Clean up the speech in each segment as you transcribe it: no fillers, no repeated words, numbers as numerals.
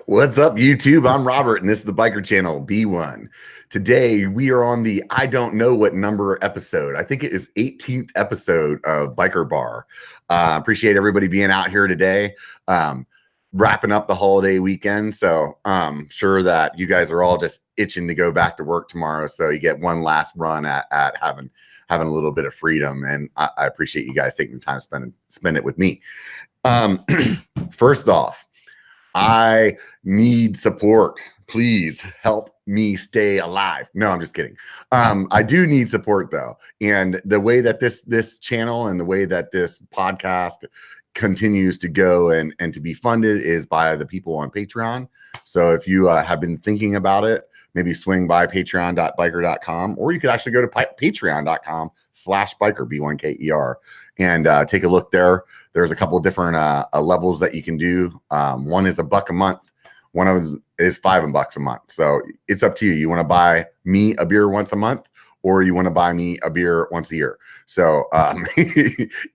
What's up, YouTube? I'm Robert, and this is the biker channel, B1. Today, we are on the I don't know what number episode. I think it is 18th episode of BiKER Bar. Appreciate everybody being out here today. Wrapping up the holiday weekend, so I'm sure that you guys are all just itching to go back to work tomorrow, so you get one last run at having a little bit of freedom, and I appreciate you guys taking the time to spend it with me. First off, I need support. Please help me stay alive. No, I'm just kidding. I do need support though. And the way that this channel and the way that this podcast continues to go and to be funded is by the people on Patreon. So if you have been thinking about it, maybe swing by patreon.biker.com, or you could actually go to patreon.com/biker, B1KER, and take a look there. There's a couple of different levels that you can do. One is $1 a month. One of them is $5 a month. So it's up to you. You want to buy me a beer once a month, or you want to buy me a beer once a year. So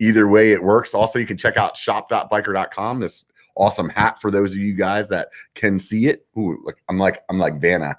either way it works. Also, you can check out shop.biker.com. This awesome hat for those of you guys that can see it. Ooh, look, I'm like Vanna.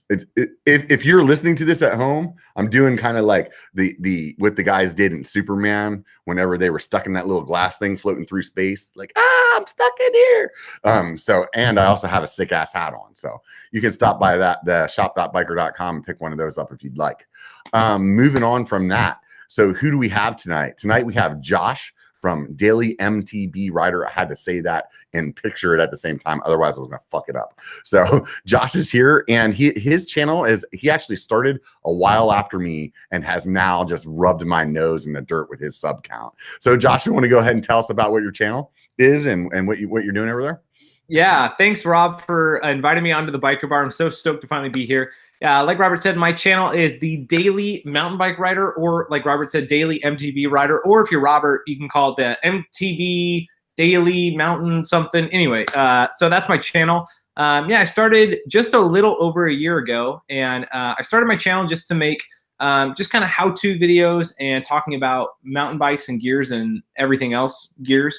If you're listening to this at home, I'm doing kind of like what the guys did in Superman whenever they were stuck in that little glass thing floating through space, like, I'm stuck in here. And I also have a sick ass hat on, so you can stop by the shop.biker.com and pick one of those up if you'd like. Moving on from that, so who do we have tonight? Tonight we have Josh from Daily MTB Rider. I had to say that and picture it at the same time, otherwise I was gonna fuck it up. So Josh is here, and his channel he actually started a while after me and has now just rubbed my nose in the dirt with his sub count. So Josh, you want to go ahead and tell us about what your channel is and what you're doing over there? Yeah, thanks Rob for inviting me onto the BiKER Bar. I'm so stoked to finally be here. Like Robert said, my channel is the Daily Mountain Bike Rider, or like Robert said, Daily MTB Rider, or if you're Robert, you can call it the MTB Daily Mountain something. Anyway, so that's my channel. Yeah, I started just a little over a year ago, and I started my channel just to make just kind of how-to videos and talking about mountain bikes and gears and everything else, gear.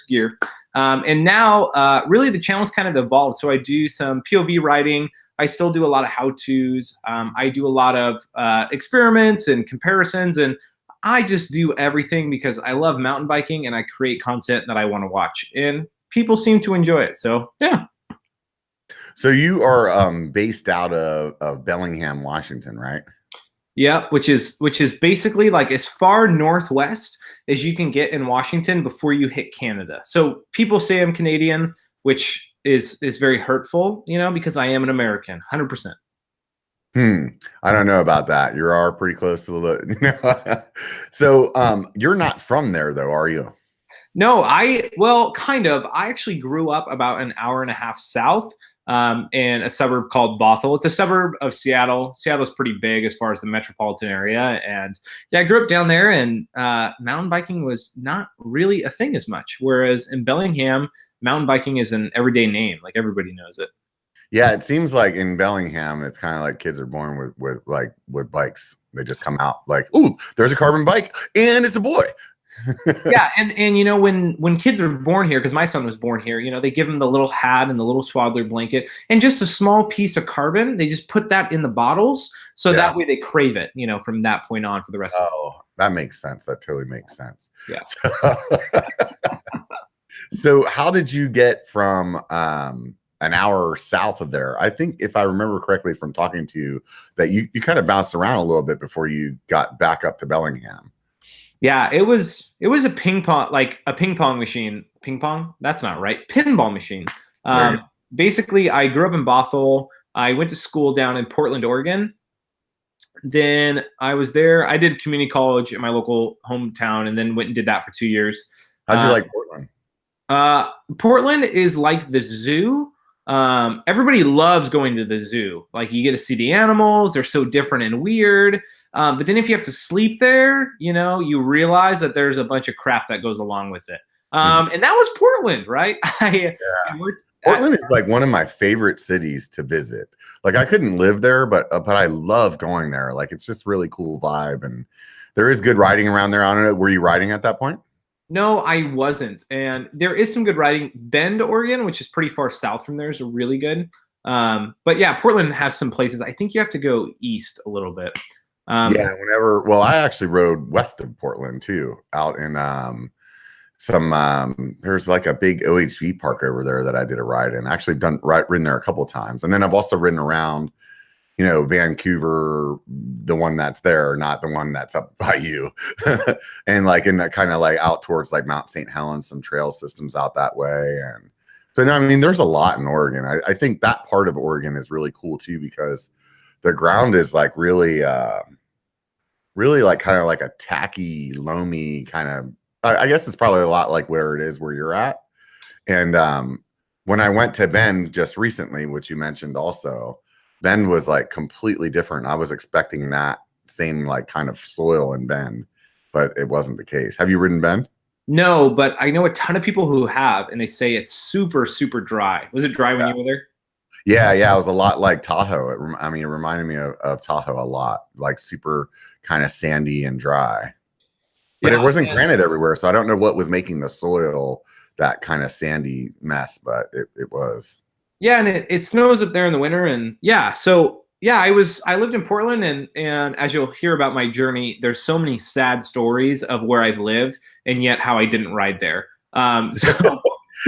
And now really the channel's kind of evolved. So I do some POV writing. I still do a lot of how-tos. I do a lot of experiments and comparisons, and I just do everything because I love mountain biking and I create content that I want to watch, and people seem to enjoy it. So yeah. So you are based out of Bellingham, Washington, right? Yeah, which is basically like as far northwest as you can get in Washington before you hit Canada. So people say I'm Canadian, which is very hurtful, you know, because I am an American, 100%. I don't know about that. You are pretty close to the. So you're not from there though, are you? No, well, kind of. I actually grew up about an hour and a half south in a suburb called Bothell. It's a suburb of Seattle. Seattle's pretty big as far as the metropolitan area. And yeah, I grew up down there, and mountain biking was not really a thing as much. Whereas in Bellingham, mountain biking is an everyday name. Like everybody knows it. Yeah, it seems like in Bellingham, it's kind of like kids are born with bikes. They just come out like, ooh, there's a carbon bike and it's a boy. Yeah, and you know, when kids are born here, because my son was born here, you know, they give him the little hat and the little swaddler blanket and just a small piece of carbon. They just put that in the bottles, so that way they crave it, you know, from that point on for the rest of the day. That makes sense. That totally makes sense. Yeah. So how did you get from an hour south of there? I think if I remember correctly from talking to you, that you kind of bounced around a little bit before you got back up to Bellingham. Yeah, it was a ping pong machine. Ping pong? That's not right. Pinball machine. Right. Basically, I grew up in Bothell. I went to school down in Portland, Oregon. Then I was there. I did community college in my local hometown, and then went and did that for 2 years. How'd you like Portland? Portland is like the zoo. Everybody loves going to the zoo. Like, you get to see the animals. They're so different and weird. But then if you have to sleep there, you know, you realize that there's a bunch of crap that goes along with it. And that was Portland, right? Portland is like one of my favorite cities to visit. Like, I couldn't live there, but I love going there. Like, it's just really cool vibe, and there is good riding around there. I don't know, were you riding at that point? No, I wasn't. And there is some good riding. Bend, Oregon, which is pretty far south from there, is really good. But yeah, Portland has some places. I think you have to go east a little bit. Yeah, well, I actually rode west of Portland too, out in there's like a big OHV park over there that I did a ride in. Actually ridden there a couple of times. And then I've also ridden around, Vancouver, the one that's there, not the one that's up by you. And like in that kind of like out towards like Mount St. Helens, some trail systems out that way. And so, I mean, there's a lot in Oregon. I think that part of Oregon is really cool too, because the ground is like really like kind of like a tacky, loamy kind of, I guess it's probably a lot like where it is where you're at. And when I went to Bend just recently, which you mentioned also, Bend was like completely different. I was expecting that same like kind of soil in Bend, but it wasn't the case. Have you ridden Bend? No, but I know a ton of people who have, and they say it's super, super dry. Was it dry when you were there? Yeah, it was a lot like Tahoe. It reminded me of Tahoe a lot, like super kind of sandy and dry. But it wasn't granite everywhere, so I don't know what was making the soil that kind of sandy mess, but it was. Yeah, and it snows up there in the winter, and so I lived in Portland, and as you'll hear about my journey, there's so many sad stories of where I've lived, and yet how I didn't ride there. So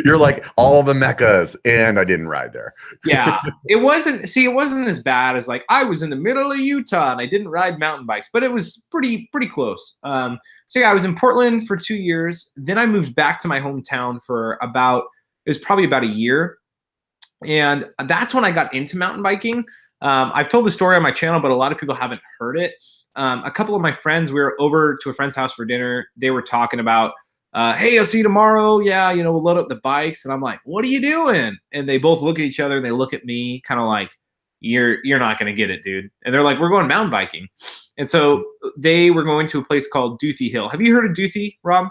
you're like all the meccas, and I didn't ride there. Yeah, it wasn't as bad as like I was in the middle of Utah and I didn't ride mountain bikes, but it was pretty close. So yeah, I was in Portland for 2 years. Then I moved back to my hometown for it was probably about a year. And that's when I got into mountain biking. I've told the story on my channel, but a lot of people haven't heard it. A couple of my friends, we were over to a friend's house for dinner. They were talking about, hey, I'll see you tomorrow. Yeah, we'll load up the bikes. And I'm like, what are you doing? And they both look at each other and they look at me kind of like, you're not going to get it, dude. And they're like, we're going mountain biking. And so they were going to a place called Duthie Hill. Have you heard of Duthie, Rob?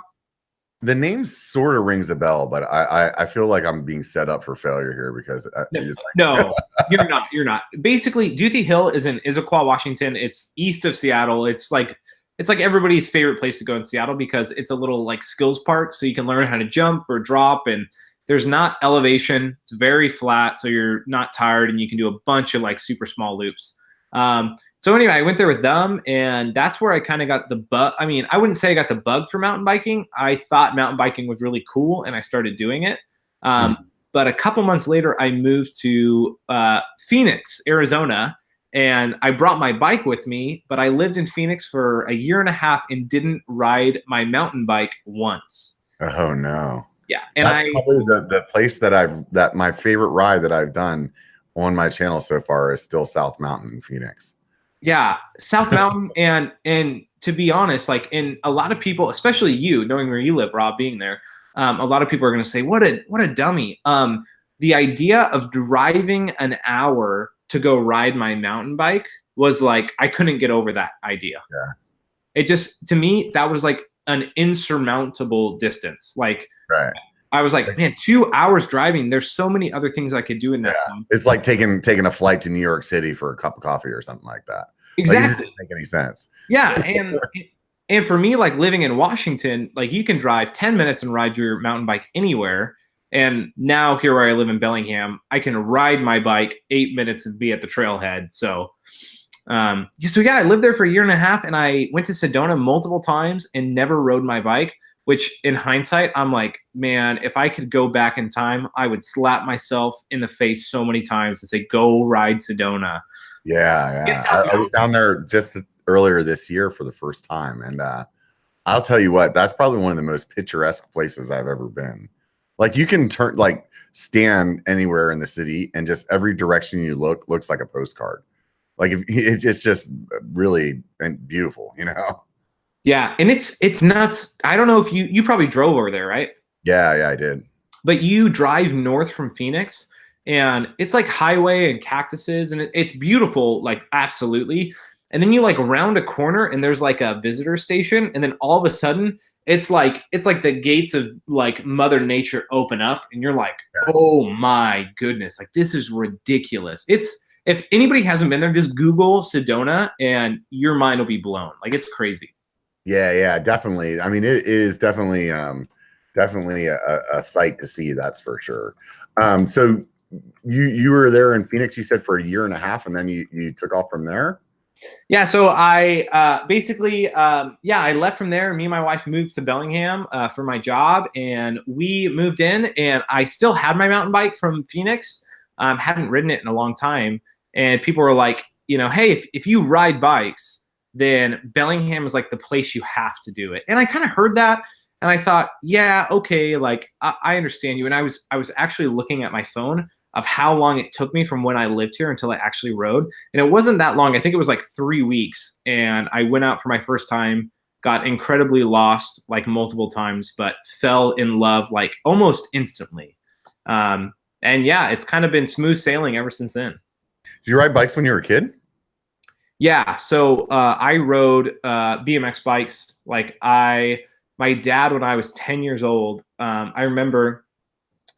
The name sort of rings a bell, but I feel like I'm being set up for failure here because no, you're not. Basically, Duthie Hill is in Issaquah, Washington. It's east of Seattle. It's like everybody's favorite place to go in Seattle because it's a little like skills park, so you can learn how to jump or drop, and there's not elevation. It's very flat, so you're not tired, and you can do a bunch of like super small loops. So anyway, I went there with them, and that's where I kind of got the bug. I mean, I wouldn't say I got the bug for mountain biking. I thought mountain biking was really cool, and I started doing it. But a couple months later, I moved to Phoenix, Arizona, and I brought my bike with me, but I lived in Phoenix for a year and a half and didn't ride my mountain bike once. Oh, no. Yeah. And that's probably the place that my favorite ride that I've done on my channel so far is still South Mountain in Phoenix. Yeah, South Mountain, and to be honest, like, in a lot of people, especially you, knowing where you live, Rob, being there, a lot of people are going to say, what a dummy. The idea of driving an hour to go ride my mountain bike was like, I couldn't get over that idea. Yeah. It just, to me, that was like an insurmountable distance. Like, right. I was like, man, 2 hours driving. There's so many other things I could do in that time. It's like taking a flight to New York City for a cup of coffee or something like that. Exactly. Like, it doesn't make any sense. Yeah, and for me, like living in Washington, like you can drive 10 minutes and ride your mountain bike anywhere. And now here where I live in Bellingham, I can ride my bike 8 minutes and be at the trailhead. So, I lived there for a year and a half, and I went to Sedona multiple times and never rode my bike. Which, in hindsight, I'm like, man, if I could go back in time, I would slap myself in the face so many times and say, go ride Sedona. Yeah. I was down there just earlier this year for the first time. And I'll tell you what, that's probably one of the most picturesque places I've ever been. Like, you can stand anywhere in the city, and just every direction you look looks like a postcard. Like, it's just really beautiful, Yeah, and it's nuts. I don't know if you probably drove over there, right? Yeah, I did. But you drive north from Phoenix, and it's like highway and cactuses, and it's beautiful, like, absolutely. And then you like round a corner, and there's like a visitor station, and then all of a sudden it's like the gates of like Mother Nature open up, and you're like, oh my goodness, like, this is ridiculous. If anybody hasn't been there, just Google Sedona, and your mind will be blown. Like, it's crazy. Yeah, definitely. I mean, it is definitely a sight to see, that's for sure. So you were there in Phoenix, you said, for a year and a half, and then you took off from there? Yeah, so I basically, I left from there. Me and my wife moved to Bellingham for my job, and we moved in, and I still had my mountain bike from Phoenix. Hadn't ridden it in a long time, and people were like, hey, if you ride bikes, then Bellingham is like the place you have to do it. And I kind of heard that, and I thought, yeah, okay, like I understand you. And I was actually looking at my phone of how long it took me from when I lived here until I actually rode. And it wasn't that long. I think it was like 3 weeks. And I went out for my first time, got incredibly lost like multiple times, but fell in love like almost instantly. And yeah, it's kind of been smooth sailing ever since then. Did you ride bikes when you were a kid? Yeah. So I rode BMX bikes. Like my dad, when I was 10 years old, I remember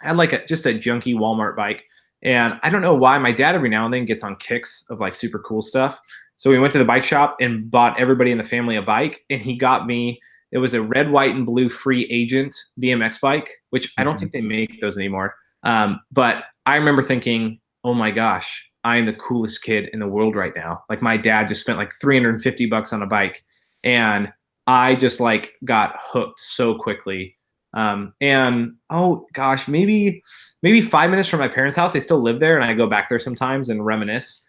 I had like just a junky Walmart bike. And I don't know why my dad every now and then gets on kicks of like super cool stuff. So we went to the bike shop and bought everybody in the family a bike. And he got me, it was a red, white, and blue free agent BMX bike, which I don't think they make those anymore. But I remember thinking, oh my gosh, I'm the coolest kid in the world right now. Like my dad just spent like $350 on a bike. And I just like got hooked so quickly. And oh gosh, maybe 5 minutes from my parents' house. They still live there, and I go back there sometimes and reminisce.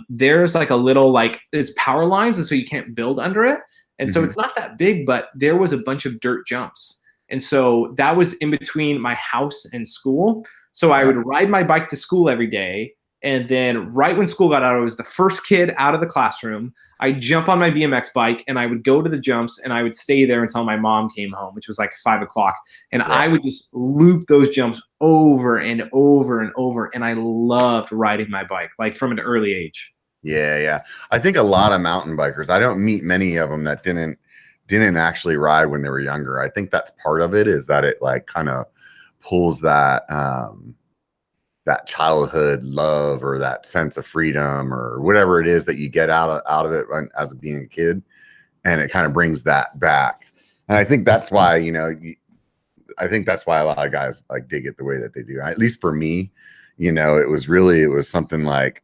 There's like a little, like, it's power lines, and so you can't build under it. And so it's not that big, but there was a bunch of dirt jumps. And so that was in between my house and school. So I would ride my bike to school every day. And then right when school got out, I was the first kid out of the classroom. I'd jump on my BMX bike and I would go to the jumps and I would stay there until my mom came home, which was like 5 o'clock. And I would just loop those jumps over and over and over. And I loved riding my bike, like from an early age. Yeah. I think a lot of mountain bikers, I don't meet many of them that didn't actually ride when they were younger. I think that's part of it, is that it like kind of pulls that that childhood love or that sense of freedom or whatever it is that you get out of it as being a kid, and it kind of brings that back. And I think that's why, I think that's why a lot of guys like dig it the way that they do. At least for me, it was something like,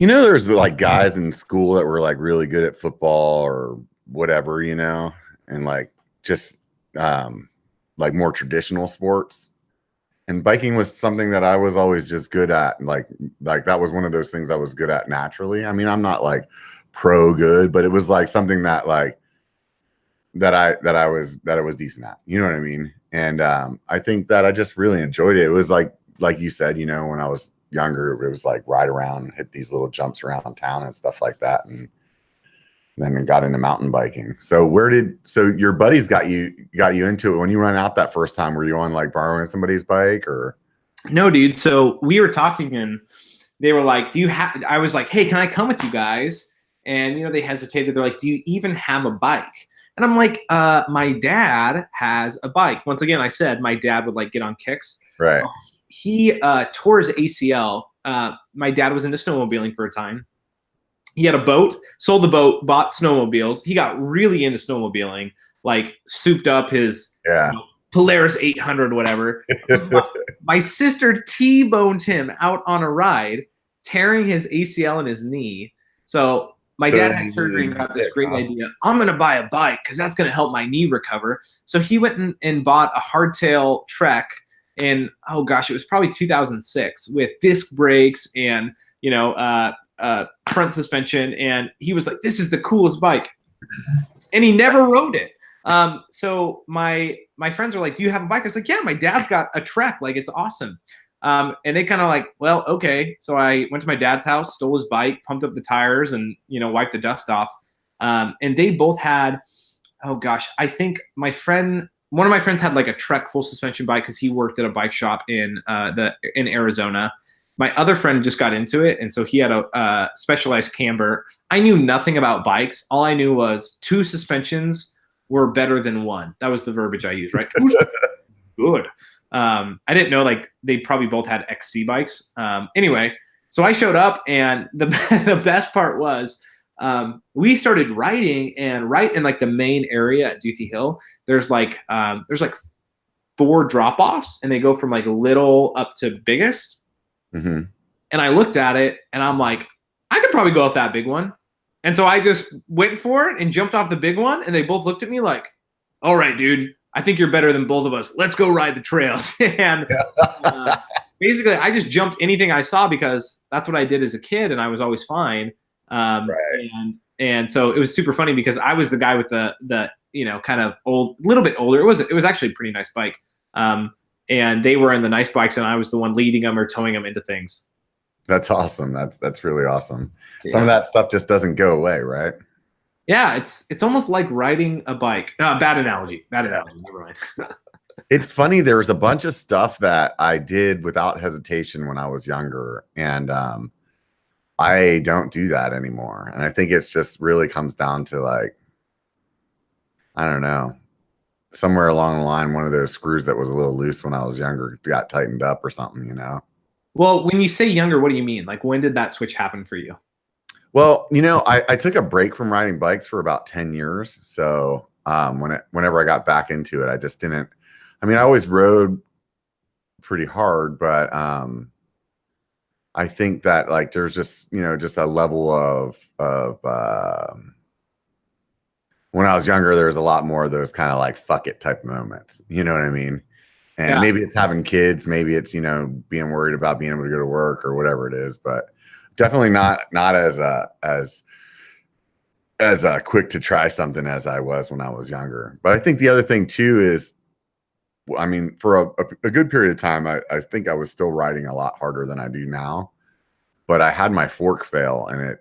there's like guys in school that were like really good at football or whatever, and like just like more traditional sports. And biking was something that I was always just good at. Like that was one of those things I was good at naturally. I mean, I'm not like pro good, but it was like something that like that I was decent at. You know what I mean? And I think that I just really enjoyed it. It was like you said, when I was younger, it was like ride around and hit these little jumps around town and stuff like that. And then I got into mountain biking. So your buddies got you into it when you went out that first time? Were you on like borrowing somebody's bike or? No, dude. So we were talking and they were like, I was like, hey, can I come with you guys? And, they hesitated. They're like, do you even have a bike? And I'm like, my dad has a bike. Once again, I said my dad would like get on kicks. Right. He tore his ACL. My dad was into snowmobiling for a time. He had a boat, sold the boat, bought snowmobiles. He got really into snowmobiling, like souped up his Polaris 800, whatever. My sister T-boned him out on a ride, tearing his ACL in his knee. So my dad had surgery and got this great idea. I'm going to buy a bike because that's going to help my knee recover. So he went and bought a hardtail Trek in, oh gosh, it was probably 2006 with disc brakes and, front suspension. And he was like, this is the coolest bike. And he never rode it. So my friends were like, do you have a bike? I was like, yeah, my dad's got a Trek. Like, it's awesome. And they kind of like, well, okay. So I went to my dad's house, stole his bike, pumped up the tires and, wiped the dust off. And they both had, oh gosh, I think one of my friends had like a Trek full suspension bike because he worked at a bike shop in Arizona. My other friend just got into it, and so he had a Specialized camber. I knew nothing about bikes. All I knew was 2 suspensions were better than 1. That was the verbiage I used, right? Good. I didn't know like they probably both had XC bikes. Anyway, so I showed up, and the best part was we started riding, and right in like the main area at Duthie Hill, there's like 4 drop-offs, and they go from like little up to biggest. Mm-hmm. And I looked at it and I'm like, I could probably go off that big one. And so I just went for it and jumped off the big one, and they both looked at me like, all right, dude, I think you're better than both of us. Let's go ride the trails. And basically, I just jumped anything I saw because that's what I did as a kid, and I was always fine. Right. And so it was super funny because I was the guy with the kind of little bit older. It was actually a pretty nice bike. And they were in the nice bikes, and I was the one leading them or towing them into things. That's awesome. That's really awesome. Yeah. Some of that stuff just doesn't go away, right? Yeah, it's almost like riding a bike. Bad analogy. Never mind. It's funny. There was a bunch of stuff that I did without hesitation when I was younger, and I don't do that anymore. And I think it's just really comes down to like, I don't know, somewhere along the line, one of those screws that was a little loose when I was younger got tightened up or something, you know? Well, when you say younger, what do you mean? Like, when did that switch happen for you? Well, I took a break from riding bikes for about 10 years. So whenever I got back into it, I just didn't, I always rode pretty hard, but I think that like, there's just, just a level of when I was younger, there was a lot more of those kind of like, fuck it type moments. You know what I mean? And maybe it's having kids, maybe it's, being worried about being able to go to work or whatever it is, but definitely not as quick to try something as I was when I was younger. But I think the other thing too is, for a good period of time, I think I was still riding a lot harder than I do now, but I had my fork fail, and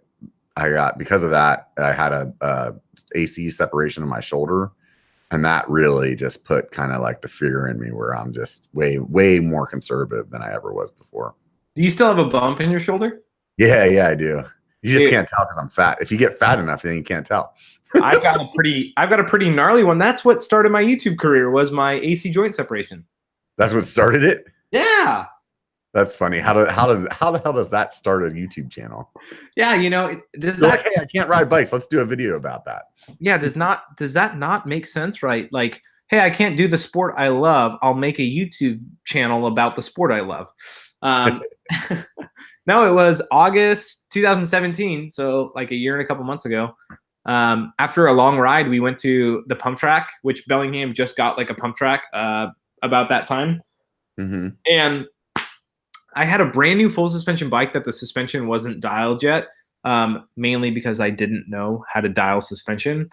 because of that, I had a AC separation in my shoulder. And that really just put kind of like the fear in me where I'm just way, way more conservative than I ever was before. Do you still have a bump in your shoulder? Yeah, I do. You just can't tell because I'm fat. If you get fat enough, then you can't tell. I've got a pretty gnarly one. That's what started my YouTube career, was my AC joint separation. That's what started it? Yeah. That's funny. How the hell does that start a YouTube channel? Yeah, hey, I can't ride bikes. Let's do a video about that. Yeah, does that not make sense, right? Like, hey, I can't do the sport I love. I'll make a YouTube channel about the sport I love. No, it was August 2017, so like a year and a couple months ago. After a long ride, we went to the pump track, which Bellingham just got like a pump track about that time. Mm-hmm. And I had a brand new full suspension bike that the suspension wasn't dialed yet, mainly because I didn't know how to dial suspension.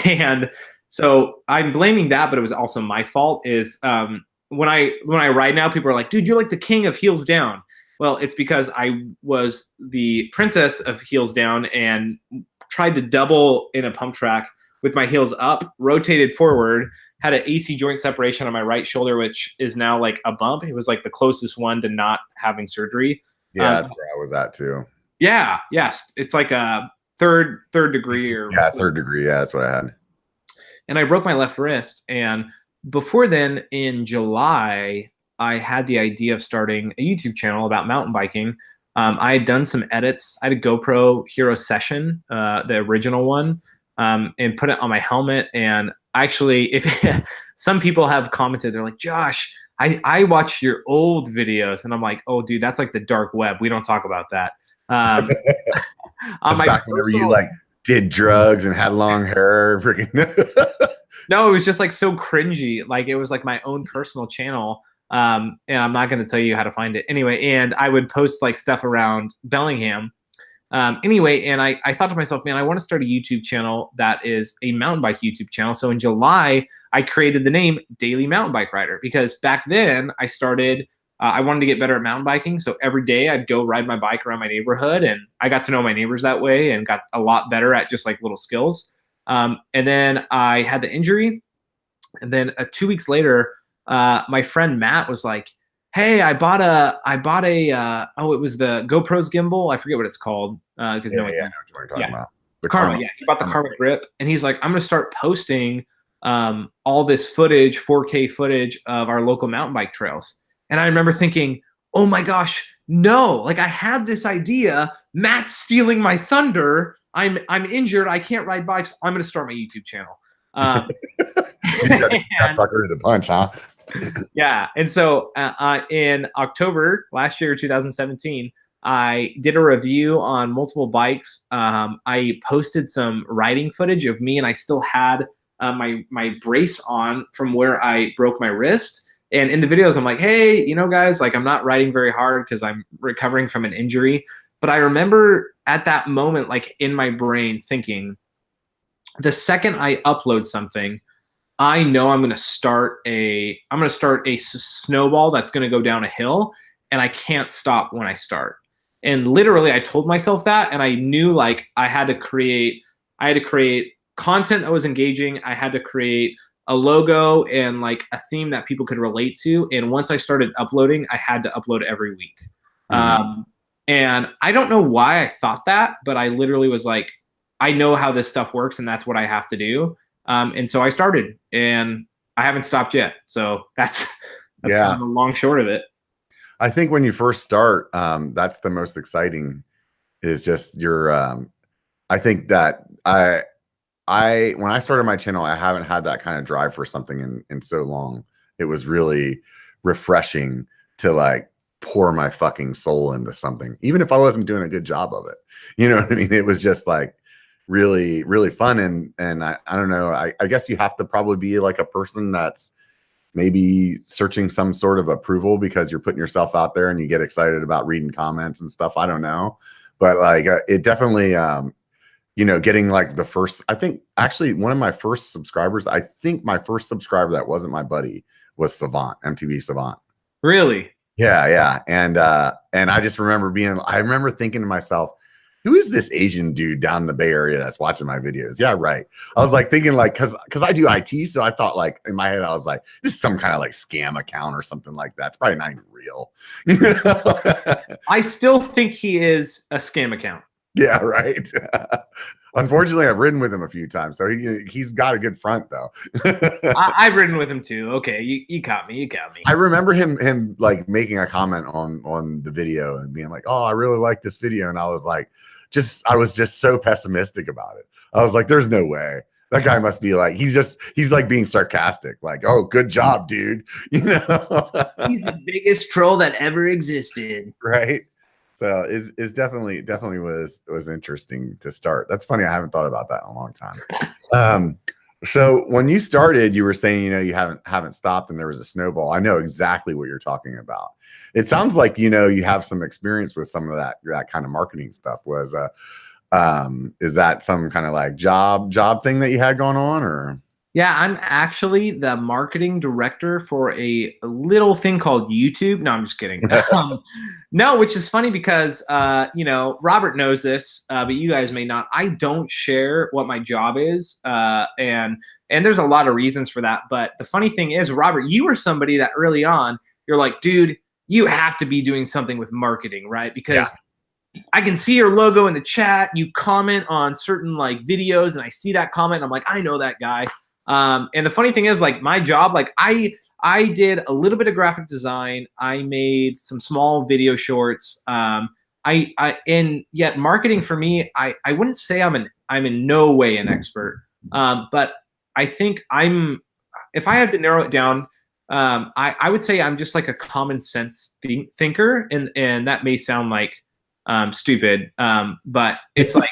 And so I'm blaming that, but it was also my fault. Is when I ride now, people are like, dude, you're like the king of heels down. Well, it's because I was the princess of heels down and tried to double in a pump track with my heels up, rotated forward, had an AC joint separation on my right shoulder, which is now like a bump. It was like the closest one to not having surgery. Yeah, that's where I was at too. Yeah, yes. It's like a third degree or third degree. Yeah, that's what I had. And I broke my left wrist. And before then, in July, I had the idea of starting a YouTube channel about mountain biking. I had done some edits. I had a GoPro Hero Session, the original one, and put it on my helmet. And actually, if some people have commented, they're like, Josh, I watched your old videos. And I'm like, oh, dude, that's like the dark web. We don't talk about that. On my back whenever you like did drugs and had long hair. Freaking No, it was just like so cringy. Like it was like my own personal channel. And I'm not going to tell you how to find it anyway. And I would post like stuff around Bellingham. Anyway, and I thought to myself, man, I want to start a YouTube channel that is a mountain bike YouTube channel. So in July, I created the name Daily Mountain Bike Rider, because back then I started, I wanted to get better at mountain biking. So every day I'd go ride my bike around my neighborhood, and I got to know my neighbors that way and got a lot better at just like little skills. And then I had the injury. And then 2 weeks later, my friend Matt was like, hey, I bought a it was the GoPro's gimbal. I forget what it's called. I know what you're talking about. The Karma. Yeah, he bought the Karma grip, and he's like, I'm gonna start posting all this footage, 4K footage of our local mountain bike trails. And I remember thinking, oh my gosh, no! Like I had this idea. Matt's stealing my thunder. I'm injured. I can't ride bikes. I'm going to start my YouTube channel. You said that fucker to the punch, huh? Yeah. And so in October last year, 2017, I did a review on multiple bikes. I posted some riding footage of me, and I still had my brace on from where I broke my wrist. And in the videos, I'm like, hey, you know, guys, like I'm not riding very hard because I'm recovering from an injury. But I remember at that moment, like in my brain thinking, the second I upload something, I know I'm going to start a snowball that's going to go down a hill, and I can't stop when I start. And literally I told myself that, and I knew like I had to create content that was engaging. I had to create a logo and like a theme that people could relate to. And once I started uploading, I had to upload every week. And I don't know why I thought that, but I literally was like, I know how this stuff works, and that's what I have to do. And so I started, and I haven't stopped yet. So that's kind of the long short of it. I think when you first start, that's the most exciting, is just your, I think that when I started my channel, I haven't had that kind of drive for something in so long. It was really refreshing to like pour my fucking soul into something, even if I wasn't doing a good job of it. You know what I mean? It was just like really, really fun. And I don't know, I guess you have to probably be like a person that's maybe searching some sort of approval because you're putting yourself out there and you get excited about reading comments and stuff. I don't know, but like it definitely, you know, getting like the first, I think actually one of my first subscribers, I think my first subscriber that wasn't my buddy was Savant, MTB Savant. Really? Yeah. And I just remember I remember thinking to myself, who is this Asian dude down in the Bay Area that's watching my videos? Yeah, right. I was like thinking like, cause I do IT. So I thought like in my head, I was like, this is some kind of like scam account or something like that. It's probably not even real. You know? I still think he is a scam account. Yeah, right. Unfortunately, I've ridden with him a few times, so he's got a good front though. I've ridden with him too. Okay, you caught me. I remember him like making a comment on the video and being like, "Oh, I really like this video," and I was like, I was just so pessimistic about it. I was like, "There's no way that guy must be like he's like being sarcastic, like, oh, good job, dude." You know, he's the biggest troll that ever existed, right? So it's definitely was interesting to start. That's funny. I haven't thought about that in a long time. So when you started, you were saying, you know, you haven't stopped, and there was a snowball. I know exactly what you're talking about. It sounds like, you know, you have some experience with some of that kind of marketing stuff. Is that some kind of like job thing that you had going on, or? Yeah, I'm actually the marketing director for a little thing called YouTube. No, I'm just kidding. No, which is funny because, you know, Robert knows this, but you guys may not. I don't share what my job is, and there's a lot of reasons for that. But the funny thing is, Robert, you were somebody that early on, you're like, dude, you have to be doing something with marketing, right? Because I can see your logo in the chat. You comment on certain like videos, and I see that comment, and I'm like, I know that guy. And the funny thing is, like, my job, like I did a little bit of graphic design. I made some small video shorts. And yet marketing for me, I wouldn't say I'm in no way an expert. But I think if I had to narrow it down, I would say I'm just like a common sense thinker. And that may sound like, stupid. But it's like,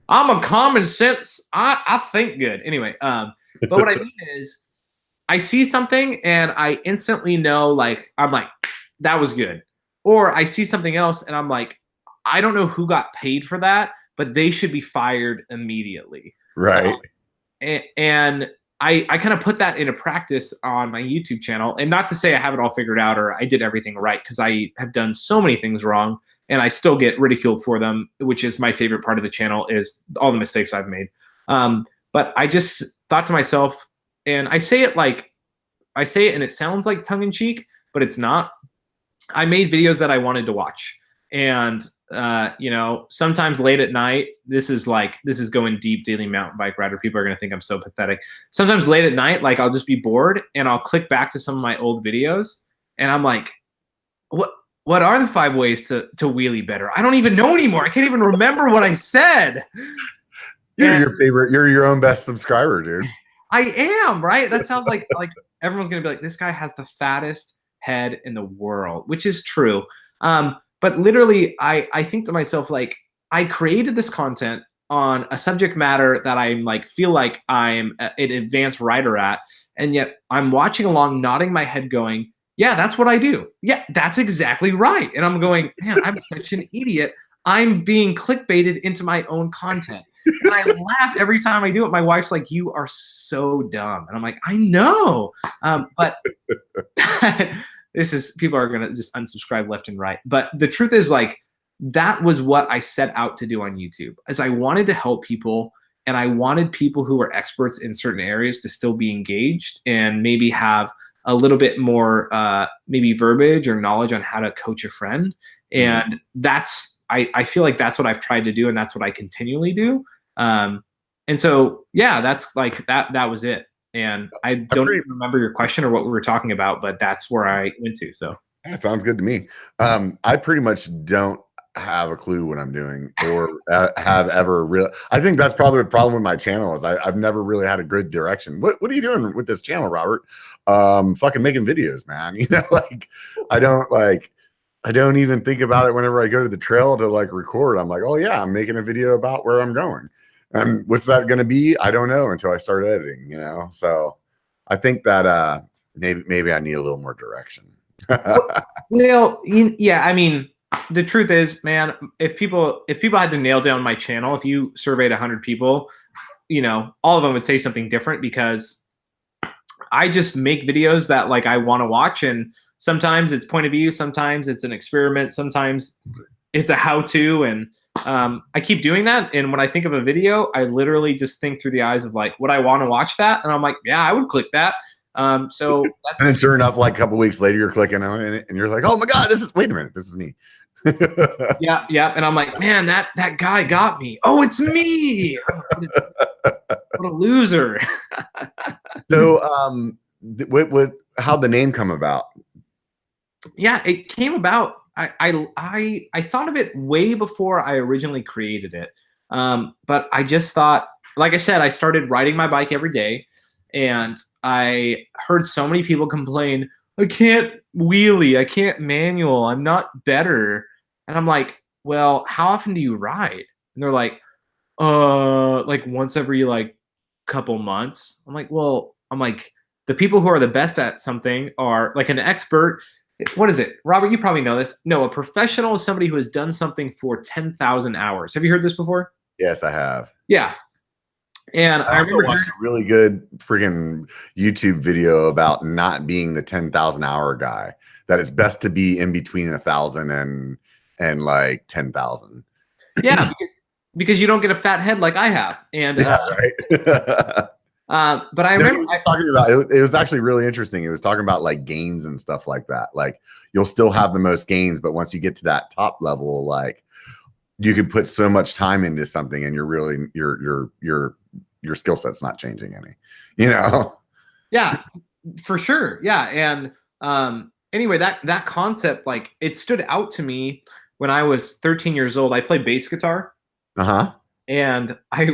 I'm a common sense. I think good. Anyway, but what I mean is I see something and I instantly know, like, I'm like, that was good. Or I see something else and I'm like, I don't know who got paid for that, but they should be fired immediately. Right. And I kind of put that into practice on my YouTube channel. And not to say I have it all figured out or I did everything right, because I have done so many things wrong. And I still get ridiculed for them, which is my favorite part of the channel, is all the mistakes I've made. But I just thought to myself, and I say it and it sounds like tongue in cheek, but it's not. I made videos that I wanted to watch. And, you know, sometimes late at night, this is going deep, daily mountain bike rider. People are going to think I'm so pathetic. Sometimes late at night, like, I'll just be bored and I'll click back to some of my old videos and I'm like, what? what are the 5 ways to wheelie better? I don't even know anymore. I can't even remember what I said. You're your favorite. You're your own best subscriber, dude. I am, right? That sounds like everyone's gonna be like, this guy has the fattest head in the world, which is true. But literally, I think to myself, like, I created this content on a subject matter that I'm like feel like I'm an advanced writer at, and yet I'm watching along, nodding my head, going, yeah, that's what I do. Yeah, that's exactly right. And I'm going, man, I'm such an idiot. I'm being clickbaited into my own content. And I laugh every time I do it. My wife's like, you are so dumb. And I'm like, I know. But people are going to just unsubscribe left and right. But the truth is, like, that was what I set out to do on YouTube, as I wanted to help people, and I wanted people who were experts in certain areas to still be engaged and maybe have a little bit more maybe verbiage or knowledge on how to coach a friend. And that's, I feel like that's what I've tried to do, and that's what I continually do. And so, yeah, that's like, that was it. And I don't even remember your question or what we were talking about, but that's where I went to. So that sounds good to me. I pretty much don't have a clue what I'm doing or have ever really. I think that's probably the problem with my channel is I've never really had a good direction. What are you doing with this channel, Robert? Fucking making videos, man. You know, like I don't even think about it whenever I go to the trail to like record. I'm like, oh yeah, I'm making a video about where I'm going. And what's that going to be? I don't know until I start editing, you know? So I think that maybe I need a little more direction. Well, yeah, I mean, the truth is, man, if people had to nail down my channel, if you surveyed 100 people, you know, all of them would say something different, because I just make videos that like I want to watch, and sometimes it's point of view, sometimes it's an experiment, sometimes it's a how-to, and I keep doing that. And when I think of a video, I literally just think through the eyes of like, would I want to watch that? And I'm like, yeah, I would click that. So that's and then sure enough, like a couple weeks later, you're clicking on it and you're like, oh my God, wait a minute, this is me. yeah. And I'm like, man, that guy got me. Oh, it's me. What a loser. So how'd the name come about? Yeah, it came about. I thought of it way before I originally created it. But I just thought, like I said, I started riding my bike every day, and I heard so many people complain, I can't wheelie, I can't manual, I'm not better. And I'm like, well, how often do you ride? And they're like once every like couple months. I'm like, the people who are the best at something are like an expert. What is it? Robert, you probably know this. No, a professional is somebody who has done something for 10,000 hours. Have you heard this before? Yes, I have. Yeah. And I remember watched a really good freaking YouTube video about not being the 10,000 hour guy, that it's best to be in between 1,000 and like 10,000. Yeah, because you don't get a fat head like I have. And yeah, right. But I remember talking about it was actually really interesting. It was talking about like gains and stuff like that. Like you'll still have the most gains, but once you get to that top level, like you can put so much time into something, and you're really your skill set's not changing any. You know? Yeah, for sure. Yeah, and anyway, that concept, like, it stood out to me when I was 13 years old. I played bass guitar. And I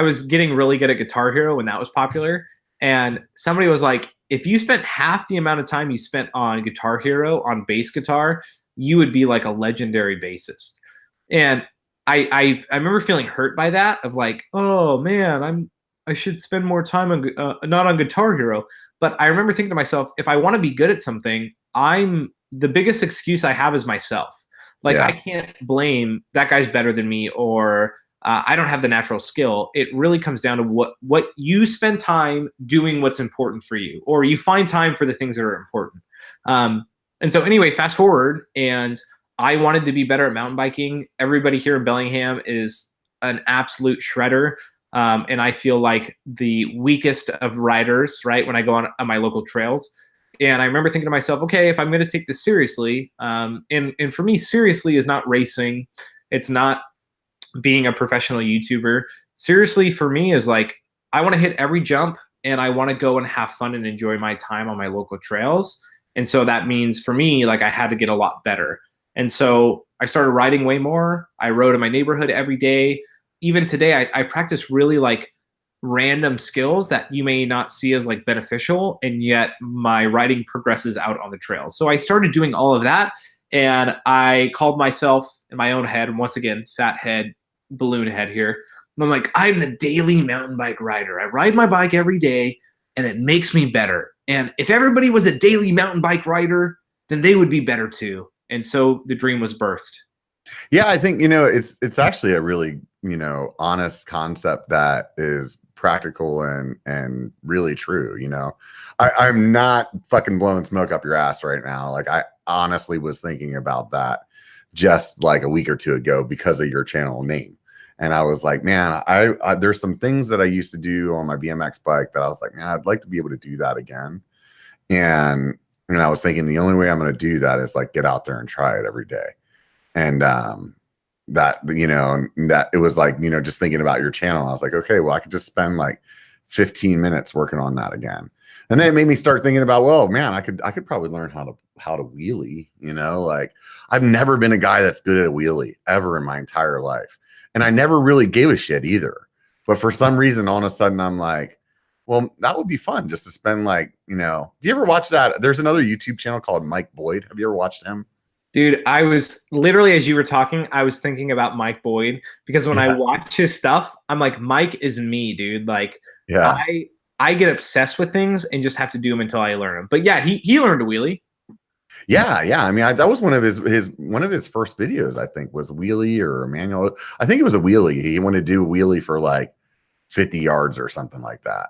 was getting really good at Guitar Hero when that was popular. And somebody was like, if you spent half the amount of time you spent on Guitar Hero on bass guitar, you would be like a legendary bassist. And I remember feeling hurt by that, of like, oh man, I should spend more time on not on Guitar Hero. But I remember thinking to myself, if I want to be good at something, the biggest excuse I have is myself. Like, yeah. I can't blame that guy's better than me, or I don't have the natural skill. It really comes down to what you spend time doing, what's important for you, or you find time for the things that are important. And so anyway, fast forward, and I wanted to be better at mountain biking. Everybody here in Bellingham is an absolute shredder. And I feel like the weakest of riders, right, when I go on my local trails. And I remember thinking to myself, okay, if I'm going to take this seriously, and for me, seriously is not racing. It's not being a professional YouTuber. Seriously for me is like, I want to hit every jump, and I want to go and have fun and enjoy my time on my local trails. And so that means for me, like I had to get a lot better. And so I started riding way more. I rode in my neighborhood every day. Even today, I practice really like random skills that you may not see as like beneficial, and yet my riding progresses out on the trails. So I started doing all of that, and I called myself in my own head, and once again, fat head, balloon head here. And I'm like, I'm the daily mountain bike rider. I ride my bike every day, and it makes me better. And if everybody was a daily mountain bike rider, then they would be better too. And so the dream was birthed. Yeah, I think, it's actually a really, honest concept that is practical and really true. I'm not fucking blowing smoke up your ass right now. Like, I honestly was thinking about that just like a week or two ago because of your channel name. And I was like, man, I there's some things that I used to do on my BMX bike that I was like, man, I'd like to be able to do that again. And I was thinking the only way I'm going to do that is like get out there and try it every day. And that it was like, just thinking about your channel, I was like, okay, well, I could just spend like 15 minutes working on that again. And then it made me start thinking about, well, man, I could probably learn how to wheelie. Like, I've never been a guy that's good at a wheelie ever in my entire life. And I never really gave a shit either. But for some reason, all of a sudden, I'm like, well, that would be fun just to spend like, do you ever watch that? There's another YouTube channel called Mike Boyd. Have you ever watched him? Dude, I was literally, as you were talking, I was thinking about Mike Boyd, because when I watch his stuff, I'm like, Mike is me, dude. Like, yeah, I get obsessed with things and just have to do them until I learn them. But yeah, he learned a wheelie. Yeah. I mean, that was one of his first videos, I think, was wheelie or a manual. I think it was a wheelie. He wanted to do a wheelie for like 50 yards or something like that.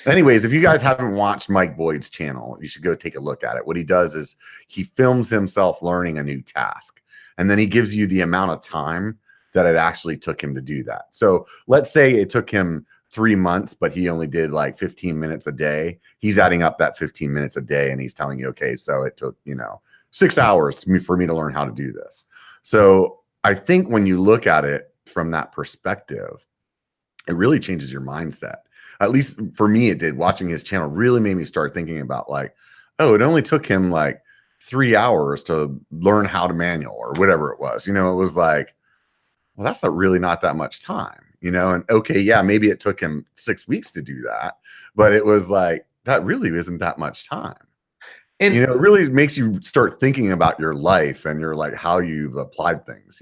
Anyways, if you guys haven't watched Mike Boyd's channel, you should go take a look at it. What he does is he films himself learning a new task, and then he gives you the amount of time that it actually took him to do that. So let's say it took him 3 months, but he only did like 15 minutes a day. He's adding up that 15 minutes a day, and he's telling you, okay, so it took, 6 hours for me to learn how to do this. So I think when you look at it from that perspective, it really changes your mindset. At least for me, it did. Watching his channel really made me start thinking about like, oh, it only took him like 3 hours to learn how to manual or whatever it was. It was like, well, that's not that much time, and okay, yeah, maybe it took him 6 weeks to do that, but it was like, that really isn't that much time. And it really makes you start thinking about your life and your like how you've applied things,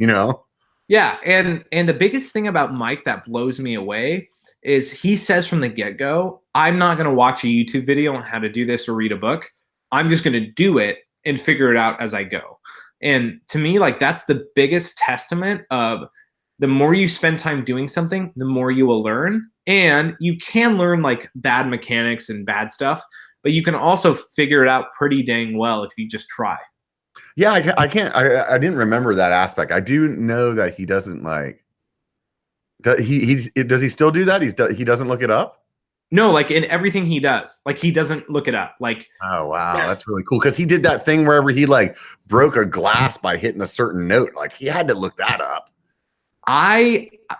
Yeah, and the biggest thing about Mike that blows me away is he says from the get-go, I'm not going to watch a YouTube video on how to do this or read a book. I'm just going to do it and figure it out as I go. And to me, like, that's the biggest testament of the more you spend time doing something, the more you will learn. And you can learn like bad mechanics and bad stuff, but you can also figure it out pretty dang well if you just try. Yeah, I didn't remember that aspect. I do know that he doesn't like, does he still do that? He doesn't look it up? No, like in everything he does, like he doesn't look it up. Like, oh wow, yeah. That's really cool, because he did that thing wherever he like broke a glass by hitting a certain note. Like, he had to look that up.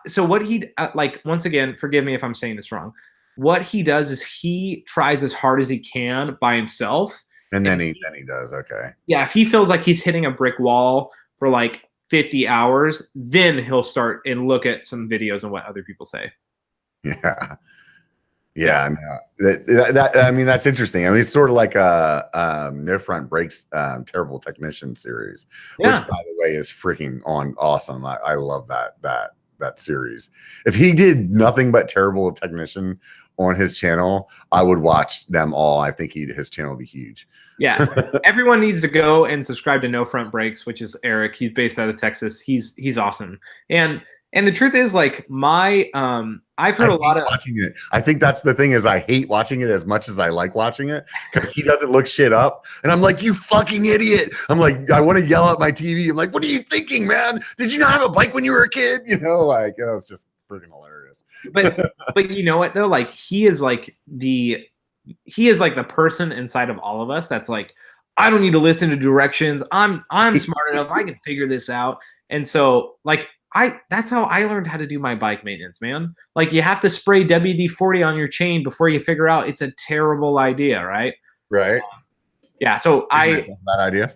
So what he like, once again, forgive me if I'm saying this wrong. What he does is he tries as hard as he can by himself. And then he does, okay. Yeah, if he feels like he's hitting a brick wall for like 50 hours, then he'll start and look at some videos and what other people say. Yeah, no, that I mean, that's interesting. I mean, it's sort of like a No Front Brakes Terrible Technician series, which, by the way, is freaking awesome. I love that series. If he did nothing but Terrible Technician on his channel, I would watch them all. I think his channel would be huge. Yeah, everyone needs to go and subscribe to No Front Brakes, which is Eric. He's based out of Texas. He's awesome. And the truth is, like, I've heard a lot of watching it. I think that's the thing, is I hate watching it as much as I like watching it, because he doesn't look shit up. And I'm like, you fucking idiot. I'm like, I want to yell at my TV. I'm like, what are you thinking, man? Did you not have a bike when you were a kid? Like, it's just freaking hilarious. But you know what though? Like, he is like the person inside of all of us that's like, I don't need to listen to directions. I'm smart enough. I can figure this out. And so, like, that's how I learned how to do my bike maintenance, man. Like, you have to spray WD-40 on your chain before you figure out it's a terrible idea, right? Right. Yeah. So Bad idea.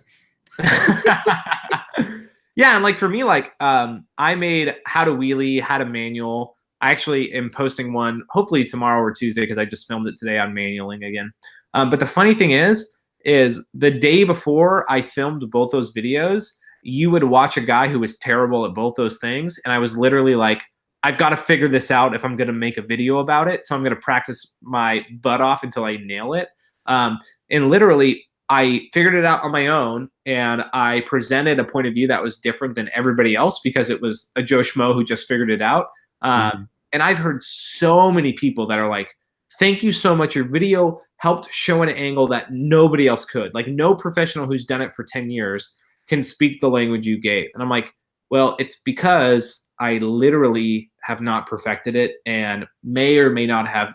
Yeah, and like for me, like I made how to wheelie, how to manual. I actually am posting one hopefully tomorrow or Tuesday because I just filmed it today on manualing again. But the funny thing is the day before I filmed both those videos, you would watch a guy who was terrible at both those things, and I was literally like, I've got to figure this out if I'm going to make a video about it. So I'm going to practice my butt off until I nail it. And literally, I figured it out on my own, and I presented a point of view that was different than everybody else because it was a Joe Schmo who just figured it out. And I've heard so many people that are like, thank you so much. Your video helped show an angle that nobody else could. Like no professional who's done it for 10 years can speak the language you gave. And I'm like, well, it's because I literally have not perfected it and may or may not have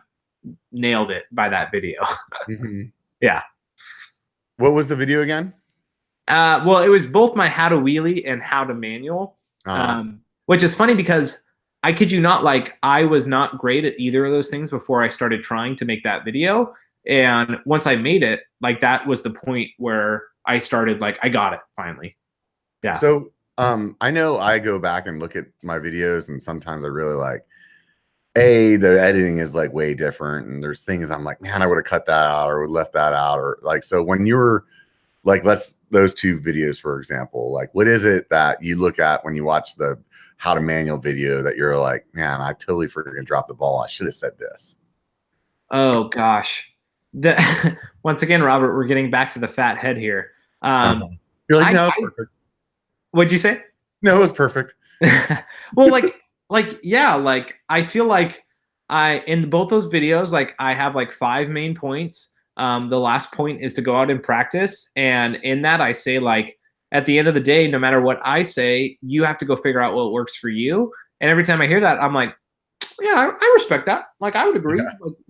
nailed it by that video. Yeah. What was the video again? Well, it was both my how to wheelie and how to manual, which is funny because I kid you not, like I was not great at either of those things before I started trying to make that video. And once I made it, like that was the point where I started like, I got it finally. Yeah. So I know I go back and look at my videos and sometimes I really like, the editing is like way different. And there's things I'm like, man, I would have cut that out or left that out. Or like, so when you were like, those two videos, for example, like what is it that you look at when you watch the how to manual video that you're like, man, I totally freaking dropped the ball. I should have said this. Oh gosh. Once again, Robert, we're getting back to the fat head here. You're like, no, perfect. What'd you say? No, it was perfect. Well, yeah, like I feel like in both those videos, like I have like 5 main points. The last point is to go out and practice. And in that I say like, at the end of the day, no matter what I say, you have to go figure out what works for you. And every time I hear that, I'm like, yeah, I respect that. Like I would agree.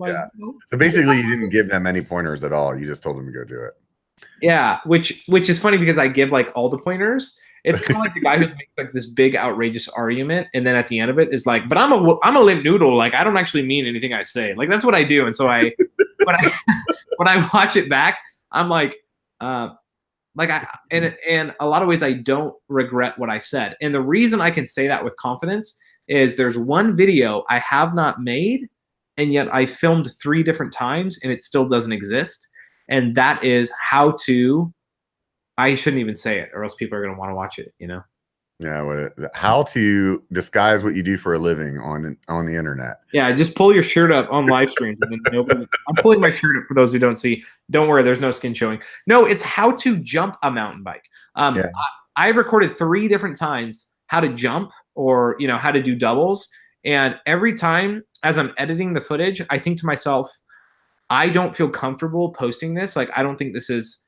Yeah. So basically you didn't give them any pointers at all. You just told them to go do it. Yeah. Which is funny because I give like all the pointers. It's kind of like the guy who makes like this big outrageous argument, and then at the end of it is like, but I'm a limp noodle. Like I don't actually mean anything I say. Like that's what I do. And so when I watch it back, I'm like, in a lot of ways I don't regret what I said. And the reason I can say that with confidence is there's one video I have not made, and yet I filmed 3 different times, and it still doesn't exist. And that is how to. I shouldn't even say it, or else people are going to want to watch it, you know? Yeah. How to disguise what you do for a living on the internet. Yeah. Just pull your shirt up on live streams. And then I'm pulling my shirt up for those who don't see. Don't worry. There's no skin showing. No, it's how to jump a mountain bike. I've recorded 3 different times how to jump or, how to do doubles. And every time as I'm editing the footage, I think to myself, I don't feel comfortable posting this. Like, I don't think this is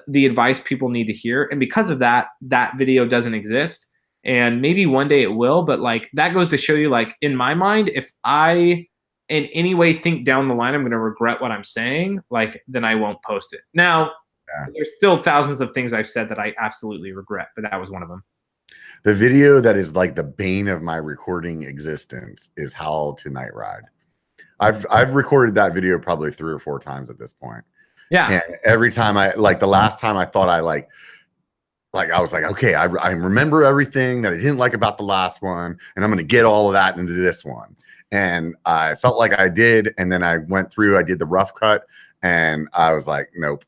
the advice people need to hear. And because of that, that video doesn't exist. And maybe one day it will, but like that goes to show you, like in my mind, if I in any way think down the line I'm going to regret what I'm saying, like then I won't post it. Now, there's still thousands of things I've said that I absolutely regret, but that was one of them. The video that is like the bane of my recording existence is how to night ride. I've recorded that video probably 3 or 4 times at this point. Yeah. And every time the last time I thought I was like, okay, I remember everything that I didn't like about the last one, and I'm going to get all of that into this one. And I felt like I did. And then I went through, I did the rough cut, and I was like, nope.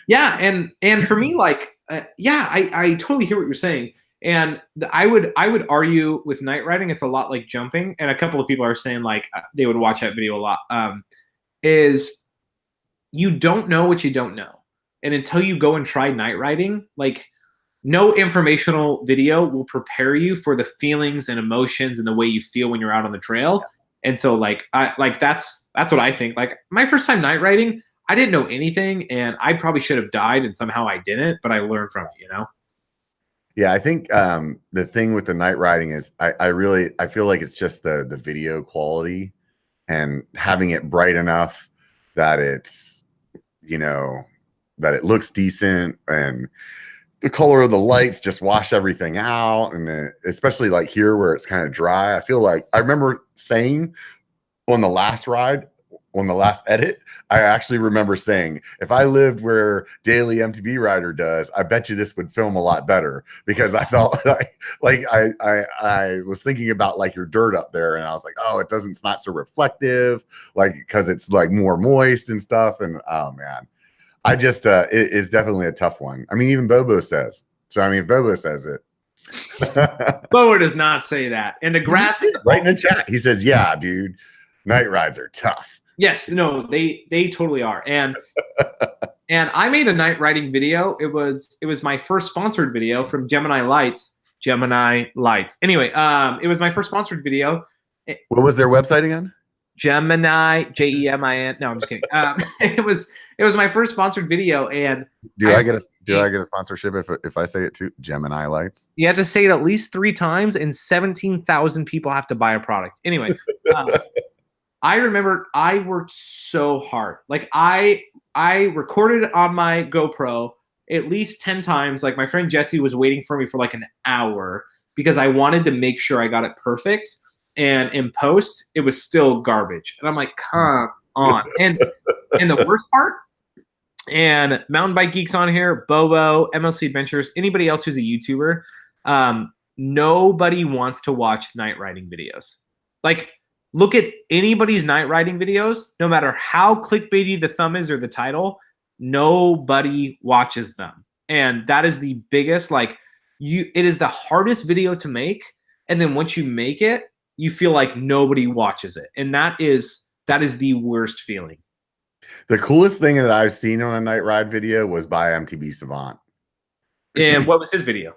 Yeah. And for me, like, I totally hear what you're saying. And I would argue with night riding, it's a lot like jumping. And a couple of people are saying like they would watch that video a lot. Is you don't know what you don't know. And until you go and try night riding, like no informational video will prepare you for the feelings and emotions and the way you feel when you're out on the trail. And so that's what I think. Like my first time night riding, I didn't know anything, and I probably should have died, and somehow I didn't, but I learned from it, Yeah, I think the thing with the night riding is I feel like it's just the video quality and having it bright enough that it's, that it looks decent, and the color of the lights just wash everything out. And especially like here where it's kind of dry, I feel like I remember saying on the last ride, on the last edit, I actually remember saying, if I lived where Daily MTB Rider does, I bet you this would film a lot better, because I felt like I was thinking about like your dirt up there, and I was like, oh, it's not so reflective, like, because it's like more moist and stuff. And oh man, I just it's definitely a tough one. I mean, even Bobo says so. I mean, if Bobo says it. Bobo does not say that. And the grass right in the chat, he says, yeah, dude, night rides are tough. Yes, no, they totally are. And I made a night riding video. It was my first sponsored video from Gemini Lights. Anyway, it was my first sponsored video. What was their website again? Gemini, Jemin. No, I'm just kidding. It was my first sponsored video. And do I get a sponsorship if I say it too? Gemini Lights. You have to say it at least 3 times, and 17,000 people have to buy a product. Anyway, I remember I worked so hard. Like I recorded on my GoPro at least 10 times. Like my friend Jesse was waiting for me for like an hour because I wanted to make sure I got it perfect. And in post, it was still garbage. And I'm like, come on. And the worst part, and Mountain Bike Geeks on here, Bobo, MLC Adventures, anybody else who's a YouTuber, nobody wants to watch night riding videos. Like, look at anybody's night riding videos, no matter how clickbaity the thumb is or the title, nobody watches them. And that is the biggest, like, it is the hardest video to make. And then once you make it, you feel like nobody watches it. And that is the worst feeling. The coolest thing that I've seen on a night ride video was by MTB Savant. And what was his video?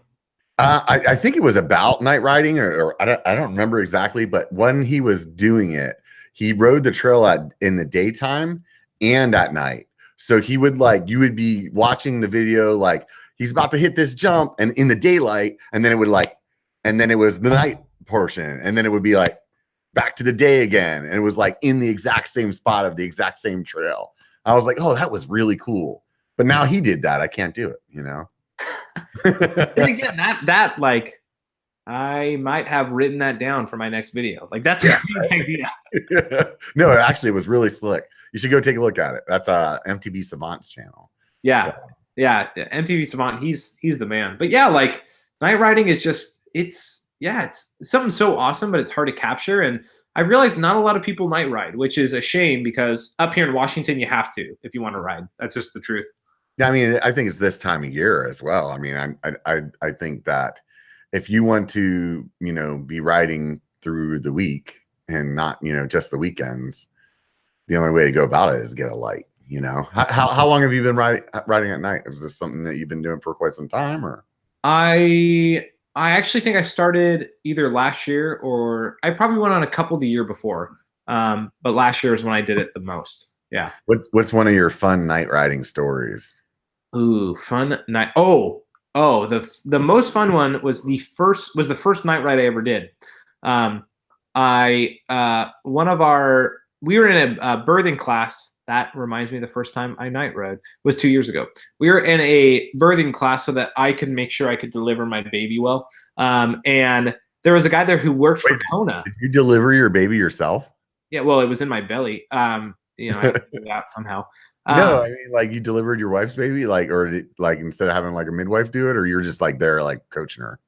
I think it was about night riding, or I don't remember exactly, but when he was doing it, he rode the trail in the daytime and at night. So he would you would be watching the video, like he's about to hit this jump, and in the daylight, and then it would and then it was the night portion, and then it would be like back to the day again, and it was like in the exact same spot of the exact same trail. I was like, oh, that was really cool. But now he did that, I can't do it, you know. And again, that like, I might have written that down for my next video. Like, that's a great idea. No, actually, it was really slick. You should go take a look at it. That's MTB Savant's channel. Yeah, so. Yeah, MTB Savant, he's the man. But yeah, like, night riding is just, it's something so awesome, but it's hard to capture. And I've realized not a lot of people night ride, which is a shame, because up here in Washington, you have to if you want to ride. That's just the truth. Yeah, I mean, I think it's this time of year as well. I mean, I think that if you want to, you know, be riding through the week and not, you know, just the weekends, the only way to go about it is get a light. You know, how long have you been riding at night? Is this something that you've been doing for quite some time, or? I actually think I started either last year, or I probably went on a couple the year before. But last year is when I did it the most. Yeah. What's one of your fun night riding stories? Ooh, fun night. Oh, the most fun one was the first night ride I ever did. We were in a birthing class. That reminds me, the first time I night rode was 2 years ago. We were in a birthing class so that I could make sure I could deliver my baby well. And there was a guy there who worked for Kona. Did you deliver your baby yourself? Yeah, well, it was in my belly. You know, I had to figure it out somehow. No, I mean, like, you delivered your wife's baby, like, or instead of having like a midwife do it, or you're just like there, like, coaching her?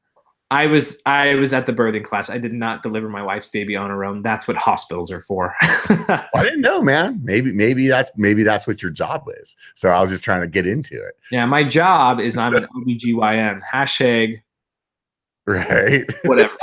I was at the birthing class. I did not deliver my wife's baby on her own. That's what hospitals are for. I didn't know, man. Maybe that's what your job is. So I was just trying to get into it. Yeah, my job is I'm an OBGYN. # right. Whatever.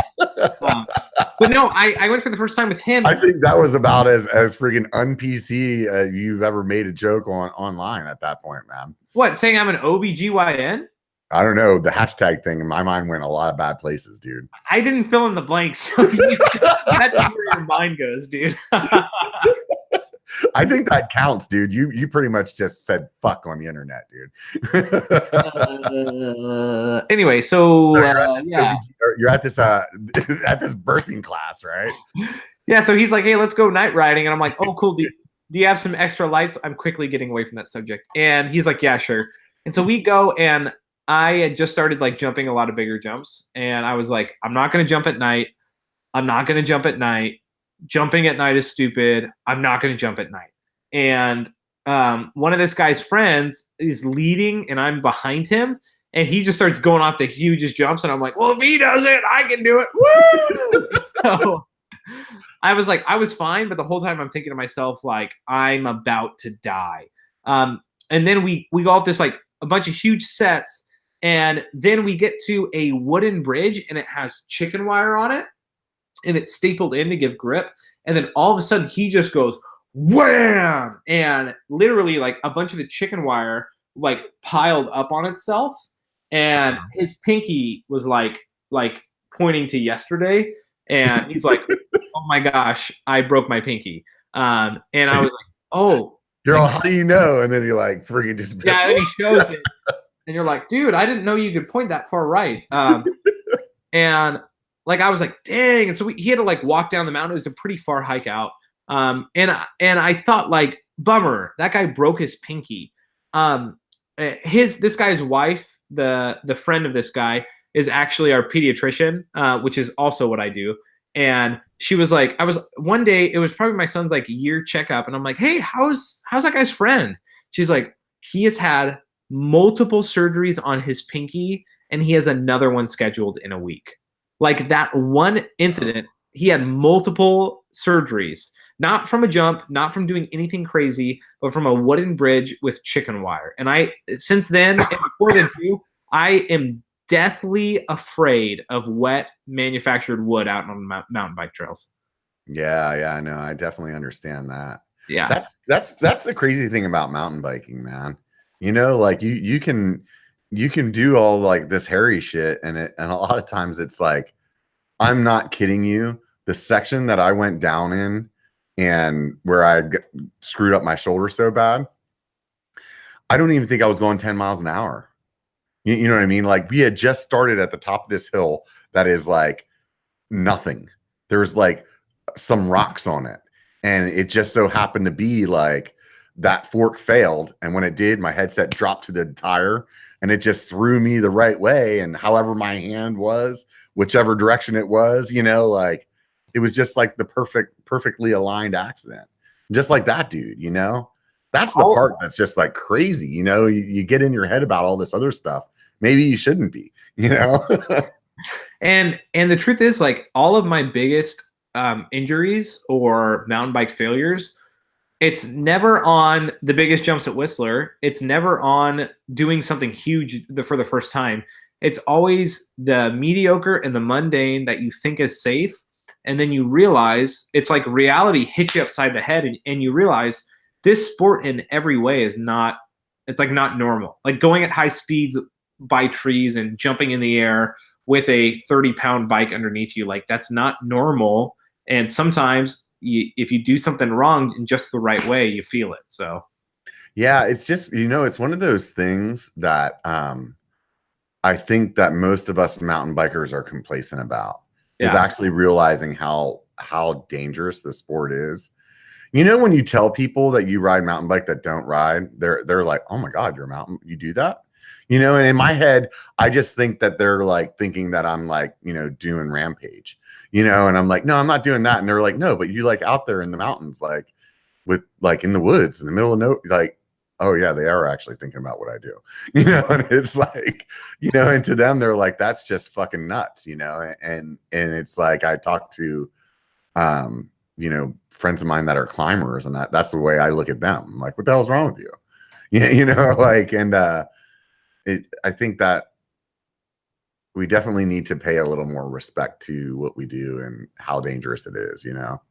But no, I went for the first time with him. I think that was about as freaking un-PC you've ever made a joke online at that point, man. What, saying I'm an OBGYN? I don't know. The hashtag thing in my mind went a lot of bad places, dude. I didn't fill in the blanks. So that's where your mind goes, dude. I think that counts, dude. You pretty much just said fuck on the internet, dude. Anyway, so yeah, you're at this birthing class, right? Yeah. So he's like, "Hey, let's go night riding," and I'm like, "Oh, cool. Do you have some extra lights?" I'm quickly getting away from that subject, and he's like, "Yeah, sure." And so we go, and I had just started like jumping a lot of bigger jumps, and I was like, "I'm not going to jump at night. I'm not going to jump at night. Jumping at night is stupid. I'm not going to jump at night." and one of this guy's friends is leading, and I'm behind him, and he just starts going off the hugest jumps, and I'm like, well, if he does it, I can do it. Woo! So I was fine, but the whole time I'm thinking to myself, like, I'm about to die. And then we go off this like a bunch of huge sets, and then we get to a wooden bridge, and it has chicken wire on it, and it's stapled in to give grip. And then all of a sudden he just goes wham, and literally like a bunch of the chicken wire like piled up on itself, and his pinky was like pointing to yesterday, and he's like, oh my gosh, I broke my pinky. And I was like, oh, you're all, how do you know? And then you're like, freaking just, yeah, and he shows it, and you're like, dude, I didn't know you could point that far right. And like, I was like, dang. And so he had to like walk down the mountain. It was a pretty far hike out. And I thought, like, bummer, that guy broke his pinky. This guy's wife, the friend of this guy, is actually our pediatrician, which is also what I do. And she was like, one day, it was probably my son's like year checkup, and I'm like, hey, how's that guy's friend? She's like, he has had multiple surgeries on his pinky, and he has another one scheduled in a week. Like, that one incident, he had multiple surgeries, not from a jump, not from doing anything crazy, but from a wooden bridge with chicken wire. And since then, and before then too, I am deathly afraid of wet manufactured wood out on mountain bike trails. Yeah, I know. I definitely understand that. Yeah, that's the crazy thing about mountain biking, man. You know, like you can do all like this hairy shit, and a lot of times it's like, I'm not kidding you, the section that I went down in and where I screwed up my shoulder so bad, I don't even think I was going 10 miles an hour. You know what I mean? Like, we had just started at the top of this hill that is like nothing. There's like some rocks on it, and it just so happened to be like that fork failed, and when it did, my headset dropped to the tire, and it just threw me the right way. And however my hand was, whichever direction it was, you know, like, it was just like the perfectly aligned accident, just like that, dude. You know, that's the part that's just like crazy. You know, you get in your head about all this other stuff. Maybe you shouldn't be, you know. and the truth is, like, all of my biggest injuries or mountain bike failures, it's never on the biggest jumps at Whistler. It's never on doing something huge for the first time. It's always the mediocre and the mundane that you think is safe. And then you realize, it's like reality hits you upside the head, and you realize this sport in every way is not, it's like not normal. Like going at high speeds by trees and jumping in the air with a 30-pound bike underneath you, like, that's not normal. And sometimes if you do something wrong in just the right way, you feel it. So yeah, it's just, you know, it's one of those things that I think that most of us mountain bikers are complacent about, is actually realizing how dangerous the sport is. You know, when you tell people that you ride mountain bike that don't ride, they're like, oh my God, you do that? You know, and in my head, I just think that they're like thinking that I'm like, you know, doing Rampage, you know, and I'm like, no, I'm not doing that. And they're like, no, but you like out there in the mountains, like with like in the woods in the middle of like, oh yeah, they are actually thinking about what I do, you know. And it's like, you know, and to them, they're like, that's just fucking nuts, you know. And it's like, I talk to, you know, friends of mine that are climbers, and that's the way I look at them. I'm like, what the hell's wrong with you? Yeah, you know, like, and I think that we definitely need to pay a little more respect to what we do and how dangerous it is, you know?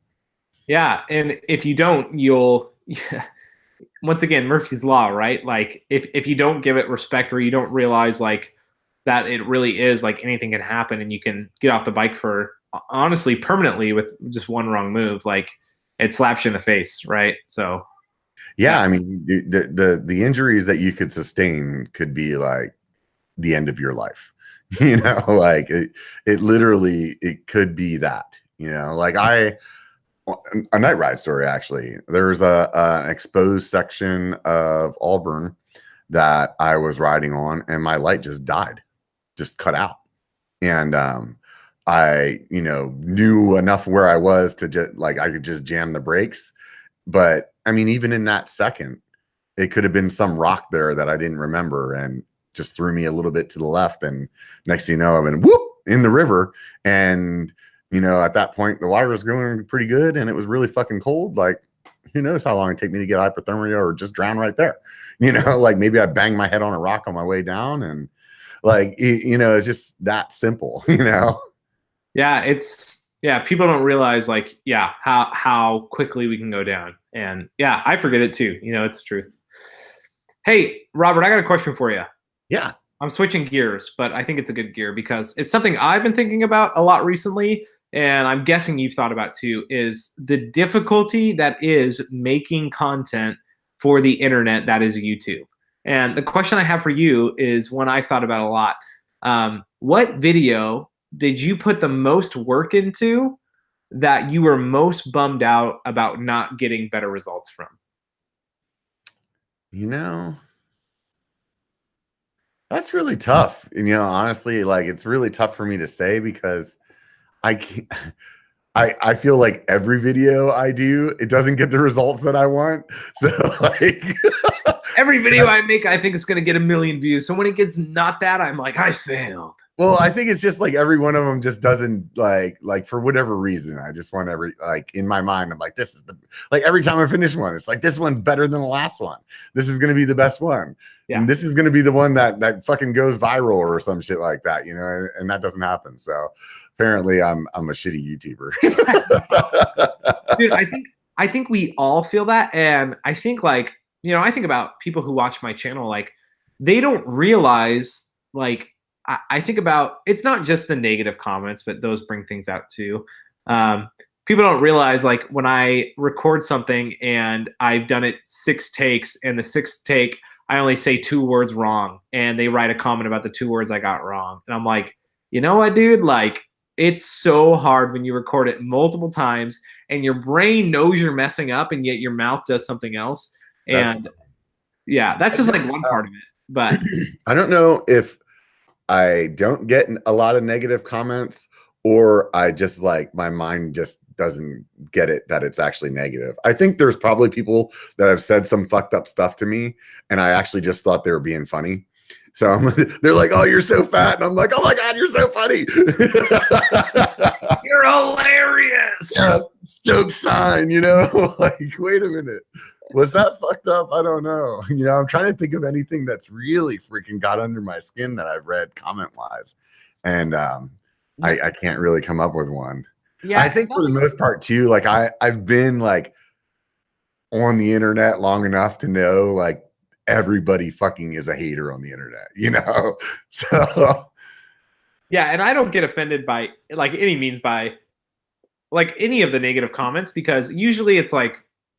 Yeah. And if you don't, you'll, once again, Murphy's Law, right? Like, if you don't give it respect, or you don't realize like that it really is like anything can happen, and you can get off the bike for, honestly, permanently with just one wrong move, like, it slaps you in the face, right? So yeah, I mean, the injuries that you could sustain could be like the end of your life, you know. Like, it literally, it could be that, you know. Like, a night ride story, actually. There's an exposed section of Auburn that I was riding on, and my light just died, just cut out. And I, you know, knew enough where I was to just like, I could just jam the brakes, but I mean, even in that second, it could have been some rock there that I didn't remember and just threw me a little bit to the left. And next thing you know, I've been whoop in the river. And, you know, at that point, the water was going pretty good and it was really fucking cold. Like, who knows how long it'd take me to get hypothermia or just drown right there. You know, like maybe I banged my head on a rock on my way down and like, you know, it's just that simple, you know? Yeah, people don't realize like, how quickly we can go down. And yeah, I forget it too. You know, it's the truth. Hey, Robert, I got a question for you. Yeah. I'm switching gears, but I think it's a good gear because it's something I've been thinking about a lot recently, and I'm guessing you've thought about too, is the difficulty that is making content for the internet that is YouTube. And the question I have for you is one I've thought about a lot. What video did you put the most work into that you were most bummed out about not getting better results from? You know, that's really tough. And, you know, honestly, like it's really tough for me to say because I can't, I feel like every video I do, it doesn't get the results that I want. So like every video I make, I think it's going to get 1 million views. So when it gets not that, I'm like, I failed. Well, I think it's just like every one of them just doesn't like for whatever reason. I just want in my mind, I'm like, this is like every time I finish one, it's like this one's better than the last one. This is going to be the best one. Yeah. And this is going to be the one that fucking goes viral or some shit like that, you know, and that doesn't happen. So apparently I'm a shitty YouTuber. Dude, I think we all feel that. And I think like, you know, I think about people who watch my channel, like they don't realize like, I think about, it's not just the negative comments, but those bring things out too. People don't realize like when I record something and I've done it 6 takes and the 6th take, I only say 2 words wrong and they write a comment about the 2 words I got wrong. And I'm like, you know what, dude? Like it's so hard when you record it multiple times and your brain knows you're messing up and yet your mouth does something else. And that's just like one part of it. But I don't know if I don't get a lot of negative comments or I just like my mind just doesn't get it that it's actually negative. I think there's probably people that have said some fucked up stuff to me and I actually just thought they were being funny. So they're like, oh, you're so fat. And I'm like, oh my God, you're so funny. You're hilarious. Yeah, joke sign, you know, like, wait a minute. Was that fucked up? I don't know. You know, I'm trying to think of anything that's really freaking got under my skin that I've read comment wise. And I can't really come up with one. Yeah, I think for the most part too, like I've been like on the internet long enough to know like everybody fucking is a hater on the internet, you know? So yeah, and I don't get offended by like any means by like any of the negative comments because usually it's like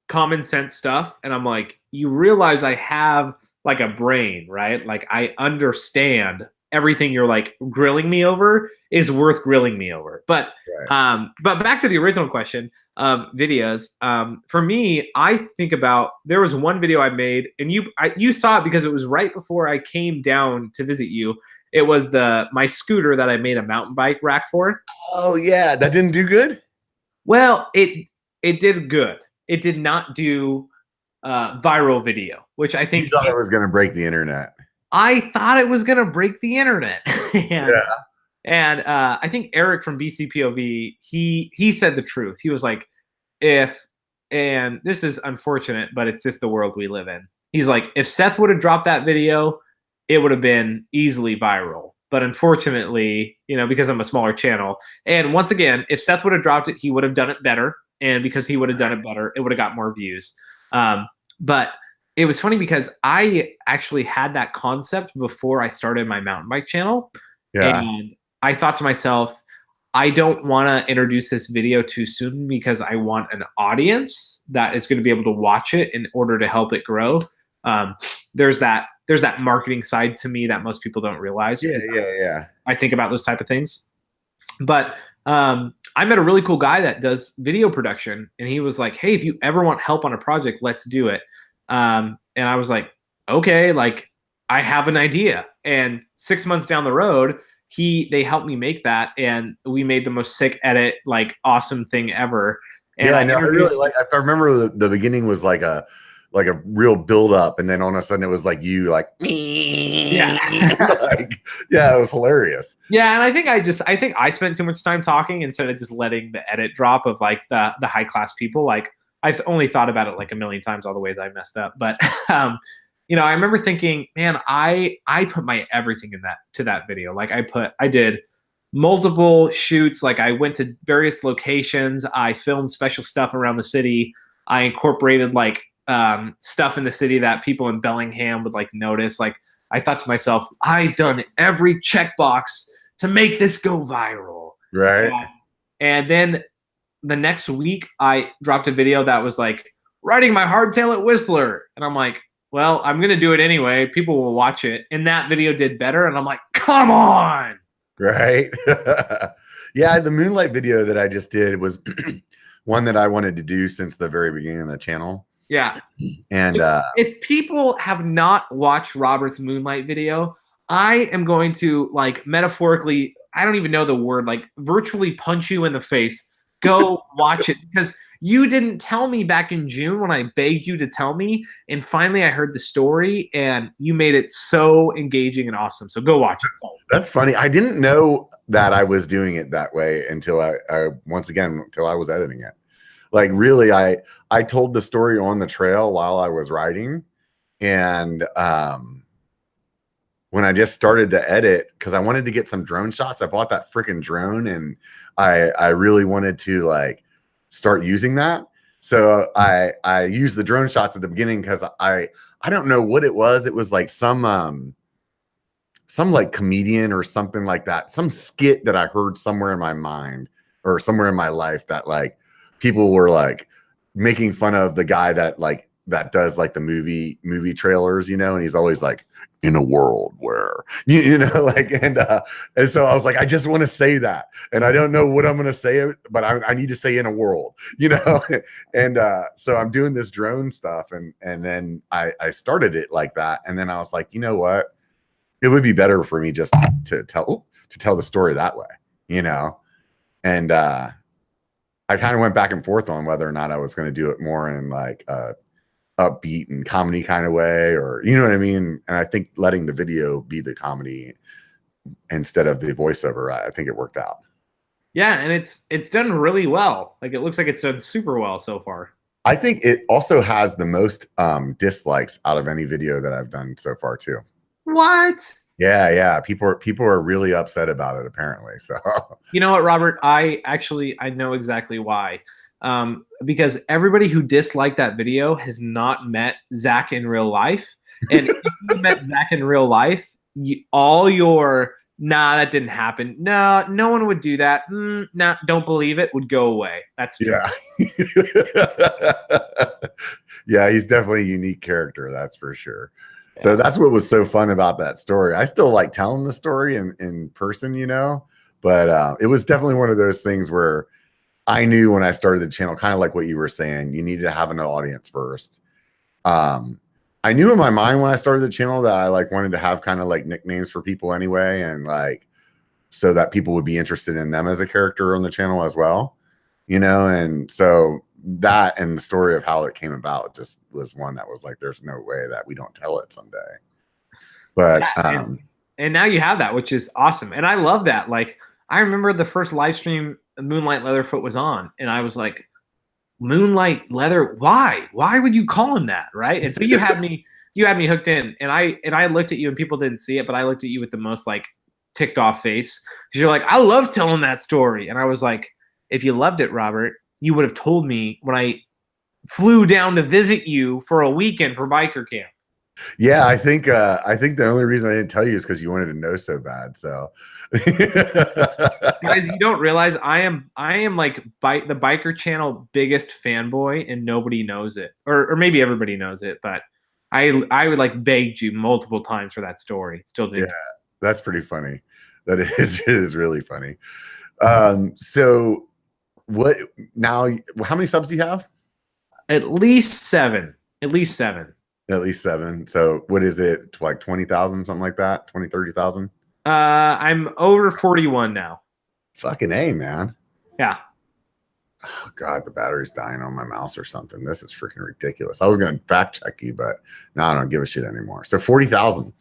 common sense stuff and I'm like, you realize I have like a brain, right? Like I understand everything you're like grilling me over is worth grilling me over. But back to the original question of videos. For me, I think about there was one video I made and you saw it because it was right before I came down to visit you. It was my scooter that I made a mountain bike rack for. Oh yeah, that didn't do good? Well, it did good. It did not do viral video, which I think you thought it was going to break the internet. I thought it was going to break the internet. And I think Eric from BCPOV, he said the truth. He was like, and this is unfortunate, but it's just the world we live in. He's like, if Seth would have dropped that video, it would have been easily viral. But unfortunately, you know, because I'm a smaller channel. And once again, if Seth would have dropped it, he would have done it better. And because he would have done it better, it would have got more views. But it was funny because I actually had that concept before I started my mountain bike channel. Yeah. And I thought to myself, I don't want to introduce this video too soon because I want an audience that is going to be able to watch it in order to help it grow. There's that marketing side to me that most people don't realize. Yeah. I think about those type of things. But I met a really cool guy that does video production, and he was like, hey, if you ever want help on a project, let's do it. And I was like, okay, like I have an idea. And 6 months down the road, they helped me make that, and we made the most sick edit, like awesome thing ever. And yeah, no, I really like. I remember the beginning was like a real build up, and then all of a sudden it was like you like me. Yeah. Like, yeah, it was hilarious. Yeah, and I think I spent too much time talking instead of just letting the edit drop of like the high class people. Like I've only thought about it like a million times all the ways I messed up. But you know, I remember thinking, man, I put my everything in that video. Like I did multiple shoots. Like I went to various locations. I filmed special stuff around the city. I incorporated like stuff in the city that people in Bellingham would like notice. Like I thought to myself, I've done every checkbox to make this go viral. Right. And then the next week I dropped a video that was like riding my hardtail at Whistler. And I'm like, well, I'm going to do it anyway. People will watch it. And that video did better. And I'm like, come on. Right. Yeah. The Moonlight video that I just did was one that I wanted to do since the very beginning of the channel. Yeah. And if people have not watched Robert's Moonlight video, I am going to like metaphorically, I don't even know the word, like virtually punch you in the face. Go watch it, because you didn't tell me back in June when I begged you to tell me. And finally I heard the story and you made it so engaging and awesome. So go watch it. That's funny. I didn't know that I was doing it that way until I was editing it. Like really, I told the story on the trail while I was riding. And when I just started to edit, because I wanted to get some drone shots, I bought that freaking drone, and I really wanted to like start using that. So I used the drone shots at the beginning because I don't know what it was. It was like some like comedian or something like that, some skit that I heard somewhere in my mind or somewhere in my life that like people were like making fun of the guy that does like the movie trailers, you know, and he's always like, in a world where you know, like, and so I was like, I just want to say that, and I don't know what I'm going to say, but I need to say in a world, you know. And so I'm doing this drone stuff, and then I started it like that, and then I was like, you know what, it would be better for me just to tell the story that way, you know. And I kind of went back and forth on whether or not I was going to do it more in like upbeat and comedy kind of way, or you know what I mean. And I think letting the video be the comedy instead of the voiceover, I think it worked out. Yeah, and it's done really well. Like it looks like it's done super well so far. I think it also has the most dislikes out of any video that I've done so far too. What? Yeah. People are really upset about it apparently. So you know what, Robert? I know exactly why. Because everybody who disliked that video has not met Zach in real life. And if you met Zach in real life, all your nah, that didn't happen. No, no one would do that. Nah, don't believe it would go away. That's true. Yeah. Yeah, he's definitely a unique character, that's for sure. Yeah. So that's what was so fun about that story. I still like telling the story in person, you know, but it was definitely one of those things where I knew when I started the channel, kind of like what you were saying, you needed to have an audience first. I knew in my mind when I started the channel that I like wanted to have kind of like nicknames for people anyway, and like so that people would be interested in them as a character on the channel as well, you know. And so that and the story of how it came about just was one that was like, there's no way that we don't tell it someday. But yeah, and now you have that, which is awesome. And I love that. Like I remember the first live stream Moonlight Leatherfoot was on, and I was like, Moonlight Leather, why would you call him that, right? And so you had me hooked in, and I looked at you, and people didn't see it, but I looked at you with the most like ticked off face, because you're like, I love telling that story. And I was like, if you loved it, Robert, you would have told me when I flew down to visit you for a weekend for biker camp. Yeah, I think the only reason I didn't tell you is because you wanted to know so bad. So guys, you don't realize I am like the biker channel biggest fanboy, and nobody knows it, or maybe everybody knows it, but I would like begged you multiple times for that story. Still did. Yeah, that's pretty funny. That is, it is really funny. So what now? How many subs do you have? At least seven. At least seven. So what is it? Like 20,000, something like that? 20, 30,000? I'm over 41 now. Fucking A, man. Yeah. Oh God, the battery's dying on my mouse or something. This is freaking ridiculous. I was going to fact check you, but now I don't give a shit anymore. So 40,000.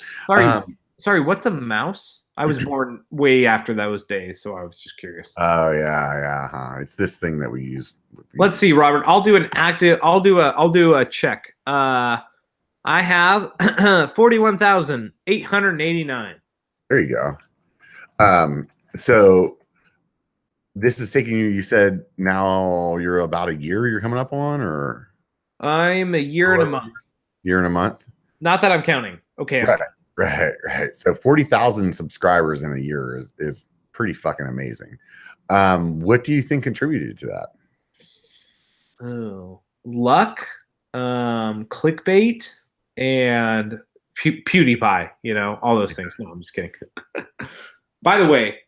Sorry, what's a mouse? I was born way after those days, so I was just curious. Oh yeah. It's this thing that we use. Let's see, Robert. I'll do a check. I have 41,889. There you go. So this is taking you, you said now you're about a year you're coming up on, or? I'm a year and a month. Year and a month? Not that I'm counting. Okay. Right. So 40,000 subscribers in a year is pretty fucking amazing. What do you think contributed to that? Oh, luck, clickbait, and PewDiePie, all those things. No, I'm just kidding. By the way,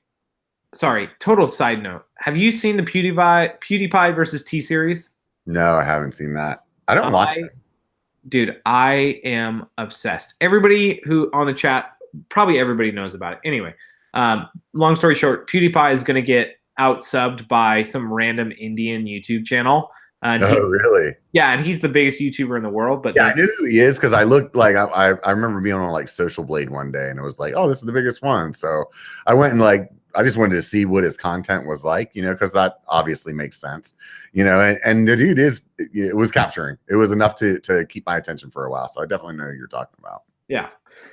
sorry, total side note. Have you seen the PewDiePie versus T-Series? No, I haven't seen that. I don't watch it. Dude, I am obsessed. Everybody who on the chat, probably everybody knows about it. Anyway, long story short, PewDiePie is going to get out-subbed by some random Indian YouTube channel. Oh, really? Yeah, and he's the biggest YouTuber in the world. But yeah, I knew who he is because I looked like I remember being on like Social Blade one day, and it was like, oh, this is the biggest one. So I went and I just wanted to see what his content was like, because that obviously makes sense, and the dude it was capturing. It was enough to keep my attention for a while. So I definitely know who you're talking about. Yeah.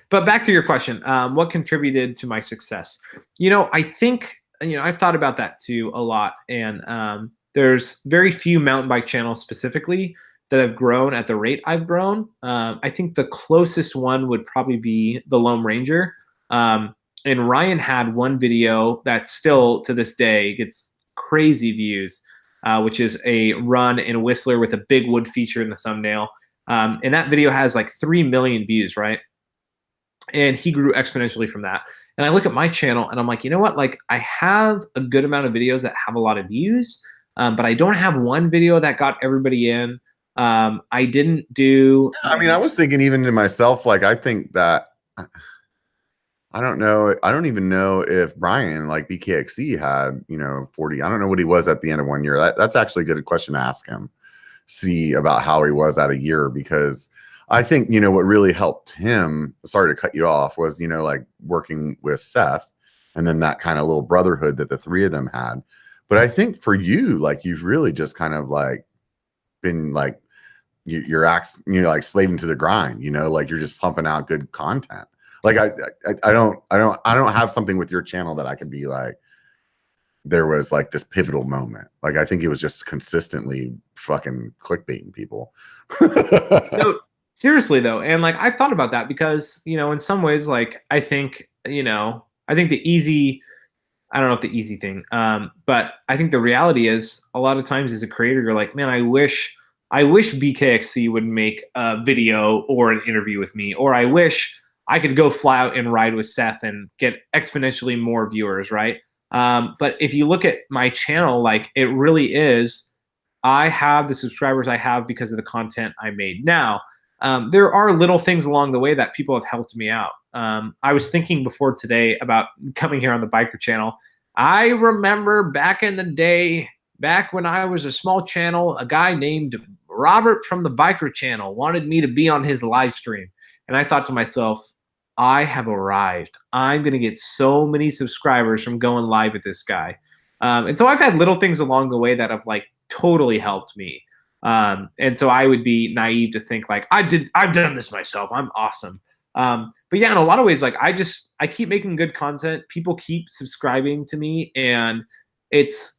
But back to your question, what contributed to my success? I think, I've thought about that too a lot. And there's very few mountain bike channels specifically that have grown at the rate I've grown. I think the closest one would probably be the Lone Ranger. And Ryan had one video that still to this day gets crazy views, which is a run in Whistler with a big wood feature in the thumbnail. And that video has like 3 million views, right? And he grew exponentially from that. And I look at my channel and I'm like, you know what? Like I have a good amount of videos that have a lot of views, but I don't have one video that got everybody in. I didn't do. I mean, I was thinking even to myself, like, I think that, I don't know. I don't even know if Brian, like BKXC, had 40. I don't know what he was at the end of 1 year. That's actually a good question to ask him. See about how he was at a year, because I think what really helped him. Sorry to cut you off. Was like working with Seth, and then that kind of little brotherhood that the three of them had. But I think for you, like you've really just kind of like been like you're like slaving to the grind. Like you're just pumping out good content. Like I don't have something with your channel that I could be like, there was like this pivotal moment. Like I think it was just consistently fucking clickbaiting people. No, seriously though, and like I've thought about that because in some ways, like I think the easy. I don't know if the easy thing, but I think the reality is a lot of times as a creator, you're like, man, I wish BKXC would make a video or an interview with me, or I wish I could go fly out and ride with Seth and get exponentially more viewers, right? But if you look at my channel, like it really is, I have the subscribers I have because of the content I made. Now, there are little things along the way that people have helped me out. I was thinking before today about coming here on the Biker channel. I remember back in the day, back when I was a small channel, a guy named Robert from the Biker channel wanted me to be on his live stream. And I thought to myself, I have arrived. I'm going to get so many subscribers from going live with this guy. And so I've had little things along the way that have like totally helped me. And so I would be naive to think like I've done this myself. I'm awesome. But yeah, in a lot of ways, like I keep making good content. People keep subscribing to me, and it's,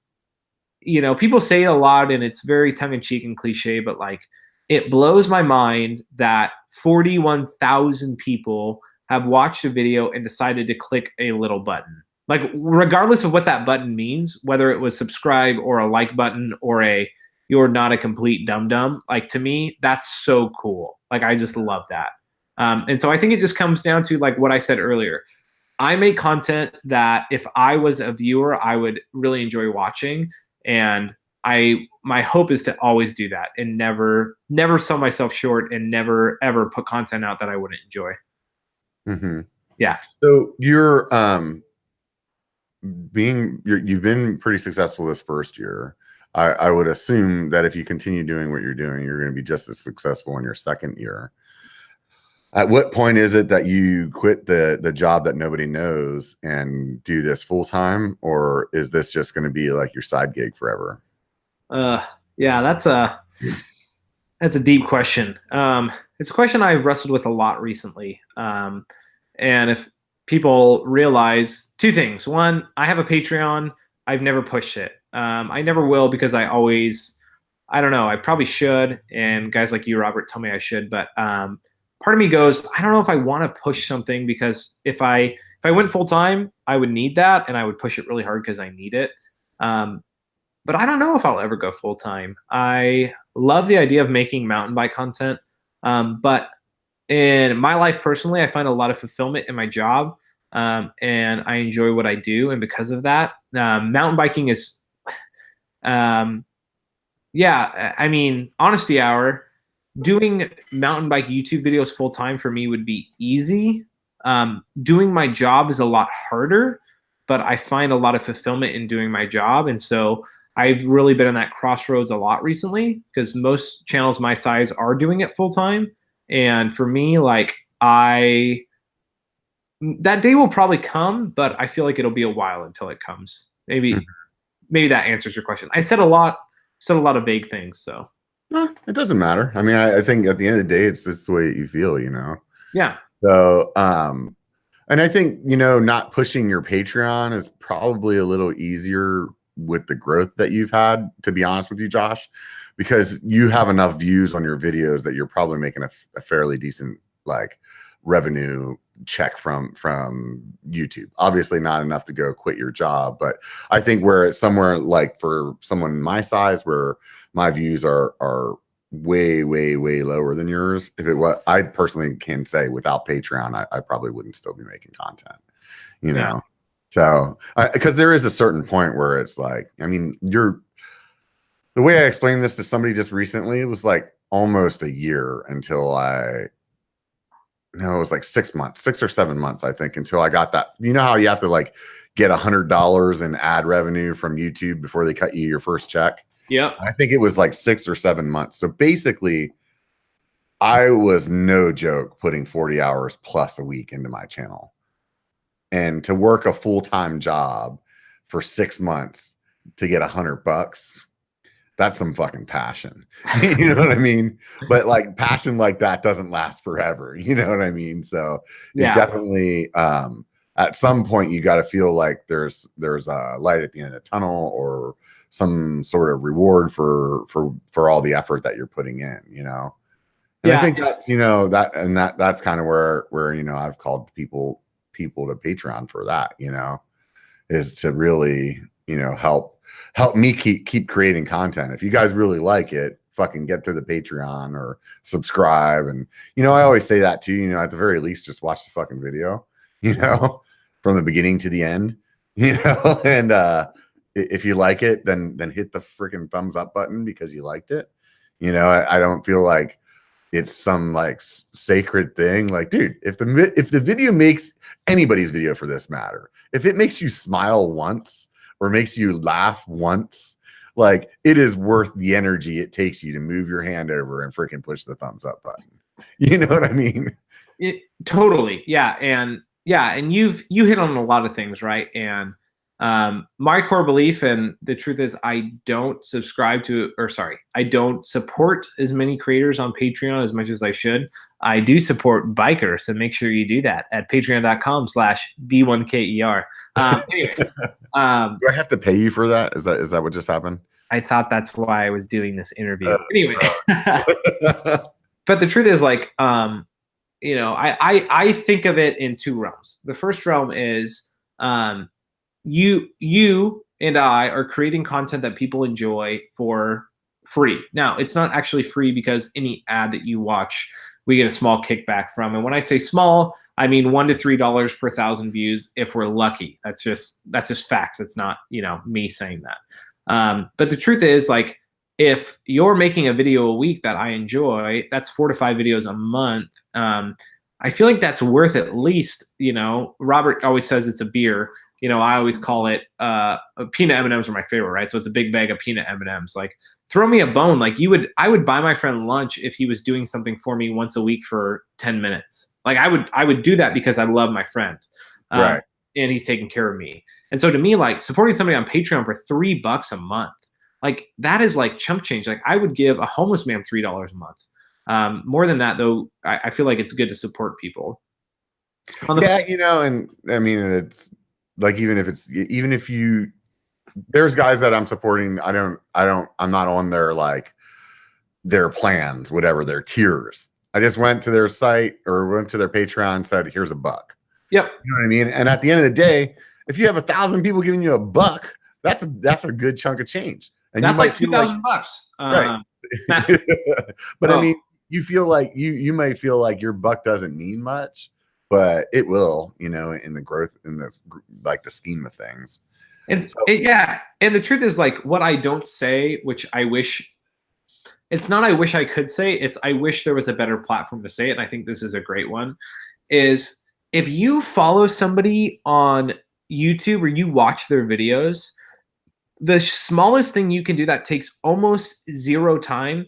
people say it a lot and it's very tongue in cheek and cliche, but like it blows my mind that 41,000 people have watched a video and decided to click a little button. Like regardless of what that button means, whether it was subscribe or a like button or you're not a complete dum-dum. Like to me, that's so cool. Like I just love that. And so I think it just comes down to like what I said earlier. I make content that if I was a viewer, I would really enjoy watching. And my hope is to always do that and never sell myself short and never ever put content out that I wouldn't enjoy. Mm-hmm. Yeah. So you've been pretty successful this first year. I would assume that if you continue doing what you're doing, you're going to be just as successful in your second year. At what point is it that you quit the job that nobody knows and do this full time, or is this just going to be like your side gig forever? Yeah, that's a deep question. It's a question I've wrestled with a lot recently. And if people realize two things: one, I have a Patreon. I've never pushed it. I never will, because I don't know, I probably should. And guys like you, Robert, tell me I should, but part of me goes, I don't know if I want to push something, because if I went full time, I would need that, and I would push it really hard because I need it. But I don't know if I'll ever go full time. I love the idea of making mountain bike content, but in my life personally, I find a lot of fulfillment in my job, and I enjoy what I do, and because of that, mountain biking is, yeah. I mean, honesty hour. Doing mountain bike YouTube videos full time for me would be easy. Doing my job is a lot harder, but I find a lot of fulfillment in doing my job. And so I've really been in that crossroads a lot recently, because most channels my size are doing it full time. And for me, like, that day will probably come, but I feel like it'll be a while until it comes. Maybe that answers your question. I said a lot of vague things, so. No, it doesn't matter. I mean, I think at the end of the day, it's the way you feel, you know? Yeah. So, and I think, you know, not pushing your Patreon is probably a little easier with the growth that you've had, to be honest with you, Josh, because you have enough views on your videos that you're probably making a fairly decent, like, revenue check from YouTube. Obviously not enough to go quit your job, but I think where it's somewhere like for someone my size, where my views are way lower than yours, if it was, I personally can say without Patreon, I probably wouldn't still be making content, you know? So, because there is a certain point where it's like, I mean, the way I explained this to somebody just recently, it was like almost a year until it was like 6 months, 6 or 7 months, I think, until I got that. You know how you have to like get $100 in ad revenue from YouTube before they cut you your first check? Yeah. I think it was like 6 or 7 months. So basically, I was, no joke, putting 40 hours plus a week into my channel. And to work a full-time job for 6 months to get $100, that's some fucking passion. You know what I mean? But like, passion like that doesn't last forever. You know what I mean? So it definitely, at some point, you got to feel like there's a light at the end of the tunnel, or some sort of reward for all the effort that you're putting in, you know? And I think that's, you know, that's kind of where, you know, I've called people to Patreon for that, you know, is to really, you know, help me keep creating content. If you guys really like it, fucking get to the Patreon or subscribe. And, you know, I always say that too, you know, at the very least, just watch the fucking video, you know, from the beginning to the end, you know, and if you like it, then hit the freaking thumbs up button because you liked it. You know, I don't feel like it's some like sacred thing. Like, dude, if the video makes anybody's video for this matter, if it makes you smile once or makes you laugh once, like, it is worth the energy it takes you to move your hand over and freaking push the thumbs up button. You know what I mean? Totally. Yeah. And you hit on a lot of things, right? And my core belief, and the truth is, I don't support as many creators on Patreon as much as I should. I do support bikers, so make sure you do that at patreon.com/B1KER. Anyway, do I have to pay you for that? Is that what just happened? I thought that's why I was doing this interview. Anyway, but the truth is, like, you know, I think of it in two realms. The first realm is, you and I are creating content that people enjoy for free. Now, it's not actually free, because any ad that you watch, we get a small kickback from. And when I say small, I mean $1 to $3 per 1,000 views if we're lucky. That's just facts. It's not, you know, me saying that. But the truth is, like, if you're making a video a week that I enjoy, that's 4 to 5 videos a month. I feel like that's worth at least, Robert always says it's a beer. I always call it peanut M&Ms are my favorite, right? So it's a big bag of peanut M&Ms. Like, throw me a bone. Like, I would buy my friend lunch if he was doing something for me once a week for 10 minutes. Like, I would do that because I love my friend. Right. And he's taking care of me. And so to me, like, supporting somebody on Patreon for $3 a month, like, that is like chump change. Like, I would give a homeless man $3 a month. More than that, though, I feel like it's good to support people. Yeah, and I mean, it's like, even if there's guys that I'm supporting, I'm not on their plans, whatever their tiers. I just went to their site or went to their Patreon and said, here's $1. Yep. You know what I mean? And at the end of the day, if you have 1,000 people giving you $1, that's a good chunk of change. And that's you might like $2,000. Right. But I mean, you feel like you may feel like your buck doesn't mean much, but it will, in the growth, in the scheme of things. And and the truth is, like, what I don't say, which I wish, it's not I wish I could say, it's I wish there was a better platform to say it, and I think this is a great one, is if you follow somebody on YouTube or you watch their videos, the smallest thing you can do that takes almost zero time,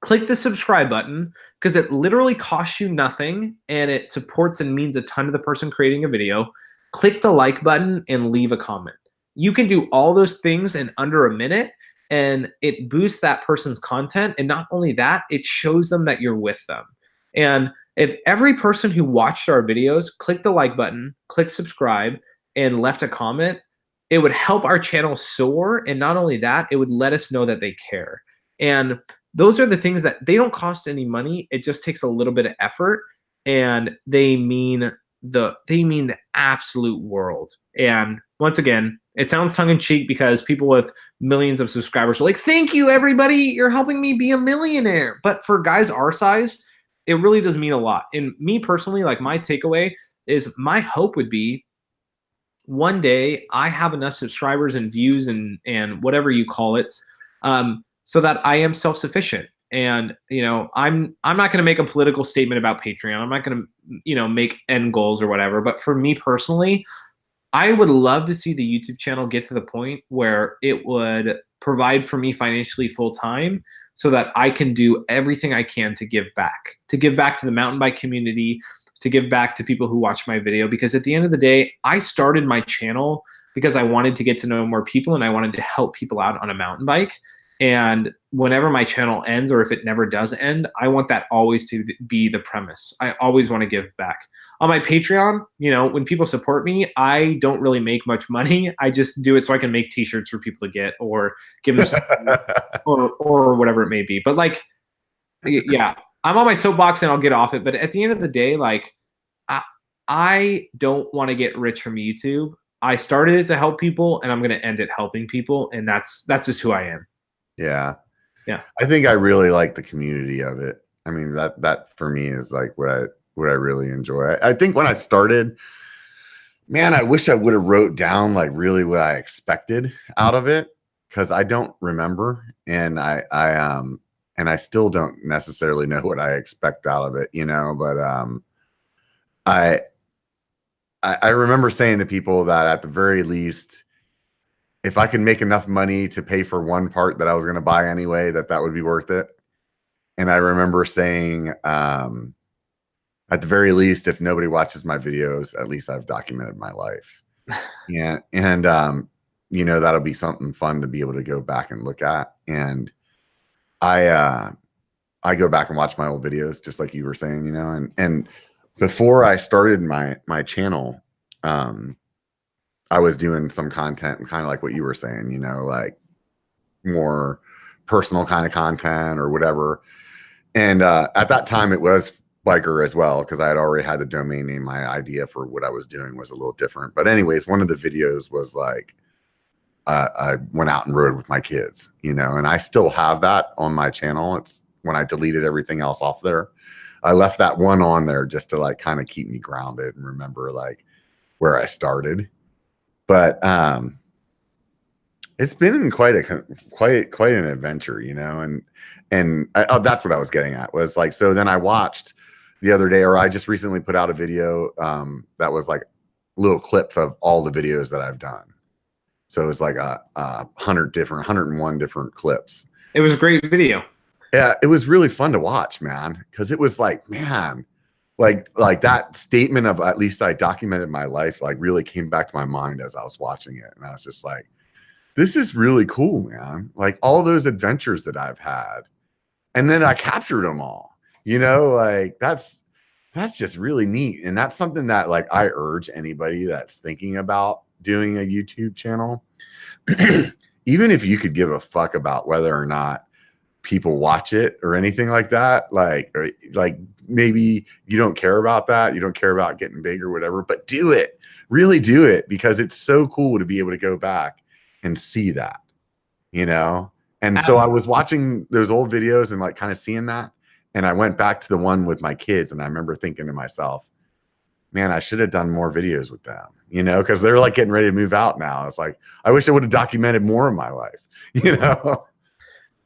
click the subscribe button, because it literally costs you nothing and it supports and means a ton to the person creating a video. Click the like button and leave a comment. You can do all those things in under a minute, and it boosts that person's content. And not only that, it shows them that you're with them. And if every person who watched our videos clicked the like button, clicked subscribe, and left a comment, it would help our channel soar. And not only that, it would let us know that they care. And those are the things that they don't cost any money. It just takes a little bit of effort, and they mean the absolute world. And once again, it sounds tongue-in-cheek because people with millions of subscribers are like, thank you, everybody, you're helping me be a millionaire. But for guys our size, it really does mean a lot. And me personally, like, my takeaway is, my hope would be one day I have enough subscribers and views and whatever you call it, so that I am self-sufficient. And, I'm not going to make a political statement about Patreon. I'm not going to, make end goals or whatever. But for me personally, I would love to see the YouTube channel get to the point where it would provide for me financially full time, so that I can do everything I can to give back to the mountain bike community, to give back to people who watch my video. Because at the end of the day, I started my channel because I wanted to get to know more people and I wanted to help people out on a mountain bike. And whenever my channel ends, or if it never does end, I want that always to be the premise. I always want to give back. On my Patreon, when people support me, I don't really make much money. I just do it so I can make t-shirts for people to get, or give them something, or whatever it may be. But like, yeah, I'm on my soapbox and I'll get off it. But at the end of the day, like, I don't want to get rich from YouTube. I started it to help people, and I'm going to end it helping people. And that's just who I am. Yeah. Yeah. I think I really like the community of it. I mean, that for me is like what I really enjoy. I think when I started, man, I wish I would have wrote down like really what I expected out of it, because I don't remember, and I still don't necessarily know what I expect out of it, but I remember saying to people that at the very least, if I could make enough money to pay for one part that I was going to buy anyway, that would be worth it. And I remember saying, at the very least, if nobody watches my videos, at least I've documented my life. And that'll be something fun to be able to go back and look at. And I go back and watch my old videos, just like you were saying, and before I started my channel, I was doing some content, kind of like what you were saying, like more personal kind of content or whatever. And at that time it was B1KER as well, because I had already had the domain name. My idea for what I was doing was a little different. But anyways, one of the videos was like, I went out and rode with my kids, and I still have that on my channel. It's when I deleted everything else off there. I left that one on there just to like kind of keep me grounded and remember like where I started. But it's been quite an adventure, and that's what I was getting at, was like, so then I watched the other day, or I just recently put out a video that was like little clips of all the videos that I've done. So it's like 101 different clips. It was a great video. Yeah, it was really fun to watch, man, because it was like, man, like that statement of at least I documented my life, like really came back to my mind as I was watching it. And I was just like, this is really cool, man. Like all those adventures that I've had. And then I captured them all, you know, like that's just really neat. And that's something that like I urge anybody that's thinking about doing a YouTube channel, even if you could give a fuck about whether or not people watch it or anything like that, like maybe you don't care about that, you don't care about getting big or whatever, but do it, really do it, because it's so cool to be able to go back and see that, you know. And so I was watching those old videos and like kind of seeing that, and I went back to the one with my kids, and I remember thinking to myself, man, I should have done more videos with them, you know, because they're like getting ready to move out now. It's like, I wish I would have documented more of my life, you know.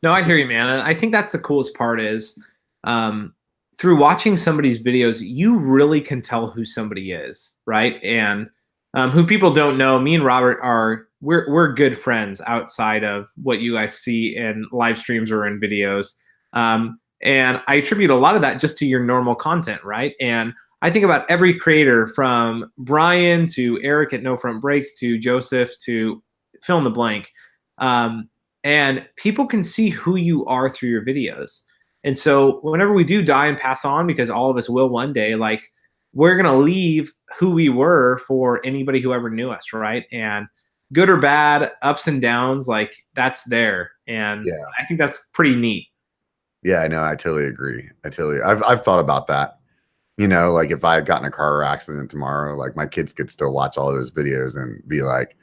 No, I hear you, man. And I think that's the coolest part is through watching somebody's videos, you really can tell who somebody is, right? And who people don't know, me and Robert we're good friends outside of what you guys see in live streams or in videos. And I attribute a lot of that just to your normal content, right? And I think about every creator from Brian to Eric at No Front Breaks to Joseph to fill in the blank. And people can see who you are through your videos. And so whenever we do die and pass on, because all of us will one day, like we're going to leave who we were for anybody who ever knew us, right? And good or bad, ups and downs, like that's there. And yeah, I think that's pretty neat. Yeah, I know. I totally agree. I've thought about that. You know, like if I had gotten a car accident tomorrow, like my kids could still watch all those videos and be like,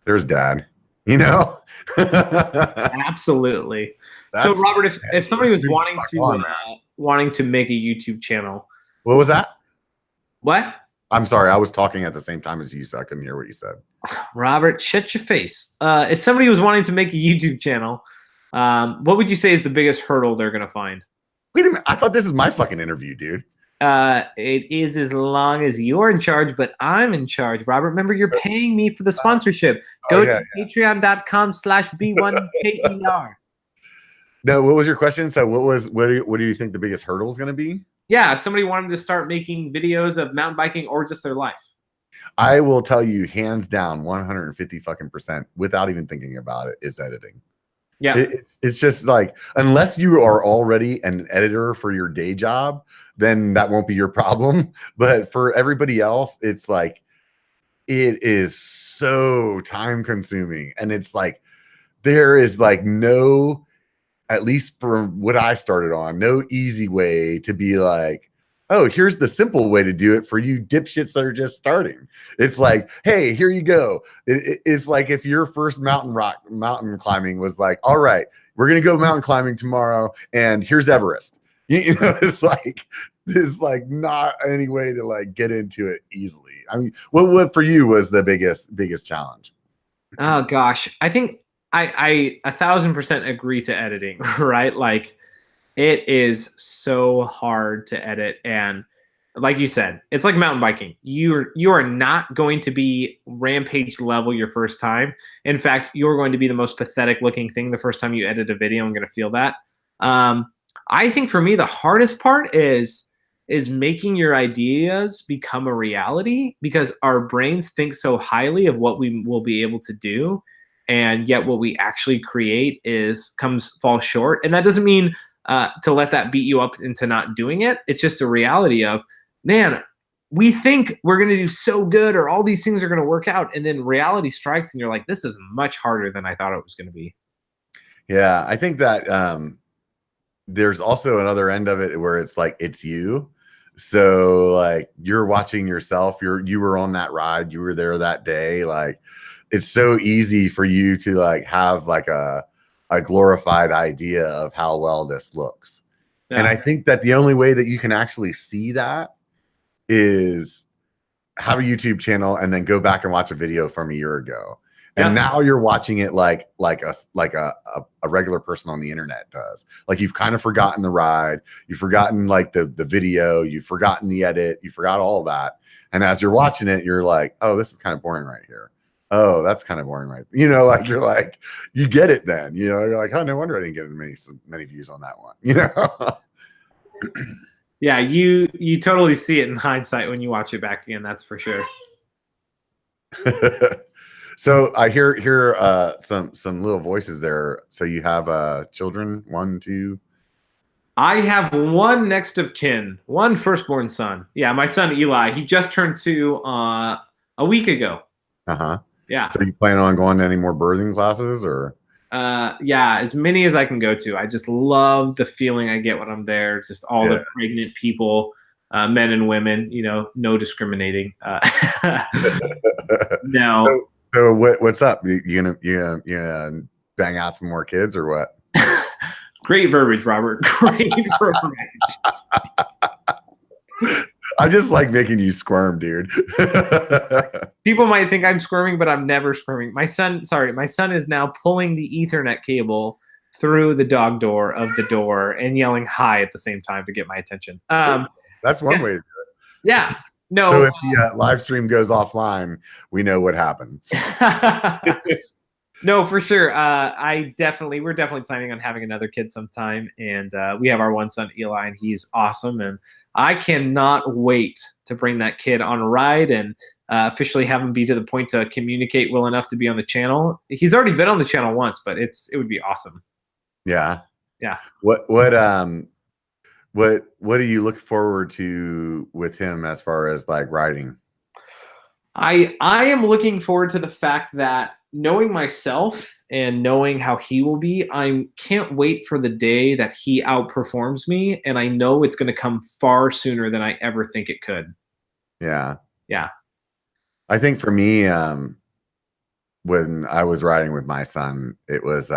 there's dad, you know? Absolutely. So Robert, if somebody was wanting to make a YouTube channel. What was that? What? I'm sorry. I was talking at the same time as you, so I couldn't hear what you said. Robert, shut your face. If somebody was wanting to make a YouTube channel, what would you say is the biggest hurdle they're going to find? Wait a minute. I thought this is my fucking interview, dude. It is as long as you're in charge, but I'm in charge. Robert, remember you're paying me for the sponsorship. Go to patreon.com/B1KER. No, what was your question? So what do you think the biggest hurdle is going to be? Yeah, if somebody wanted to start making videos of mountain biking or just their life. I will tell you hands down 150% without even thinking about it is editing. Yeah. It's just like, unless you are already an editor for your day job, then that won't be your problem. But for everybody else, it's like, it is so time consuming. And it's like, there is like no, at least from what I started on, no easy way to be like, oh, here's the simple way to do it for you dipshits that are just starting. It's like, hey, here you go. It's like if your first mountain climbing was like, all right, we're going to go mountain climbing tomorrow, and here's Everest. You know, it's like not any way to like get into it easily. I mean, what for you was the biggest challenge? Oh gosh, I think I 1000% agree to editing, right? Like, it is so hard to edit. And like you said, it's like mountain biking. You are not going to be rampage level your first time. In fact, you're going to be the most pathetic looking thing the first time you edit a video. I'm going to feel that. I think for me, the hardest part is making your ideas become a reality, because our brains think so highly of what we will be able to do. And yet what we actually create falls short. And that doesn't mean to let that beat you up into not doing it. It's just a reality of, man, we think we're going to do so good or all these things are going to work out. And then reality strikes and you're like, this is much harder than I thought it was going to be. Yeah, I think that there's also another end of it where it's like, it's you. So like you're watching yourself, you were on that ride, you were there that day. Like it's so easy for you to like have like a glorified idea of how well this looks. Yeah. And I think that the only way that you can actually see that is have a YouTube channel and then go back and watch a video from a year ago. And now you're watching it like a regular person on the internet does. Like you've kind of forgotten the ride, you've forgotten like the video, you've forgotten the edit, you forgot all that. And as you're watching it, you're like, oh, this is kind of boring right here. Oh, that's kind of boring, right? You know, like you're like, you get it then. You know, you're like, oh, no wonder I didn't get many views on that one. You know. Yeah, you totally see it in hindsight when you watch it back again. That's for sure. So I hear some little voices there. So you have children, 1, 2. I have one next of kin, one firstborn son. Yeah, my son Eli. He just turned 2 a week ago. Yeah. So you plan on going to any more birthing classes or? Yeah, as many as I can go to. I just love the feeling I get when I'm there. Just all the pregnant people, men and women. You know, no discriminating. No. So what's up? You gonna bang out some more kids or what? Great verbiage, Robert. Great verbiage. I just like making you squirm, dude. People might think I'm squirming, but I'm never squirming. My son is now pulling the Ethernet cable through the dog door of the door and yelling hi at the same time to get my attention. That's one way to do it. Yeah. No. So if the live stream goes offline, we know what happened. No, for sure. We're definitely planning on having another kid sometime. And we have our one son, Eli, and he's awesome. And I cannot wait to bring that kid on a ride and officially have him be to the point to communicate well enough to be on the channel. He's already been on the channel once, but it would be awesome. Yeah. Yeah. What do you look forward to with him as far as like riding? I am looking forward to the fact that knowing myself and knowing how he will be, I can't wait for the day that he outperforms me. And I know it's going to come far sooner than I ever think it could. Yeah. Yeah. I think for me, when I was riding with my son, it was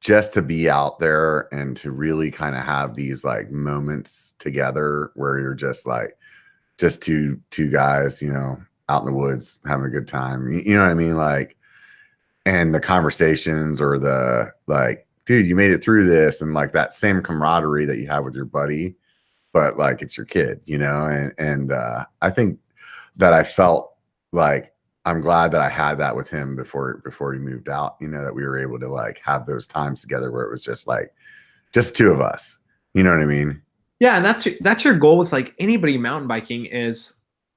just to be out there and to really kind of have these like moments together where you're just like, just two guys, you know, out in the woods having a good time. You know what I mean? Like, and the conversations or the like, dude, you made it through this, and like that same camaraderie that you have with your buddy, but like it's your kid, you know? And I think that I felt like I'm glad that I had that with him before he moved out, you know, that we were able to like have those times together where it was just like, just 2 of us, you know what I mean? Yeah. And that's your goal with like anybody mountain biking is,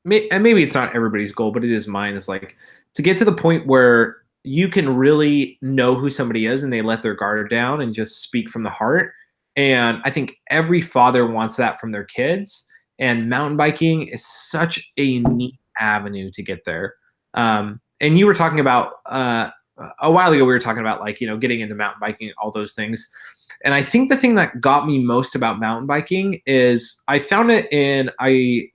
and maybe it's not everybody's goal, but it is mine, is like to get to the point where you can really know who somebody is and they let their guard down and just speak from the heart. And I think every father wants that from their kids, and mountain biking is such a neat avenue to get there. And you were talking about a while ago, we were talking about like, you know, getting into mountain biking, all those things. And I think the thing that got me most about mountain biking is I found it in, I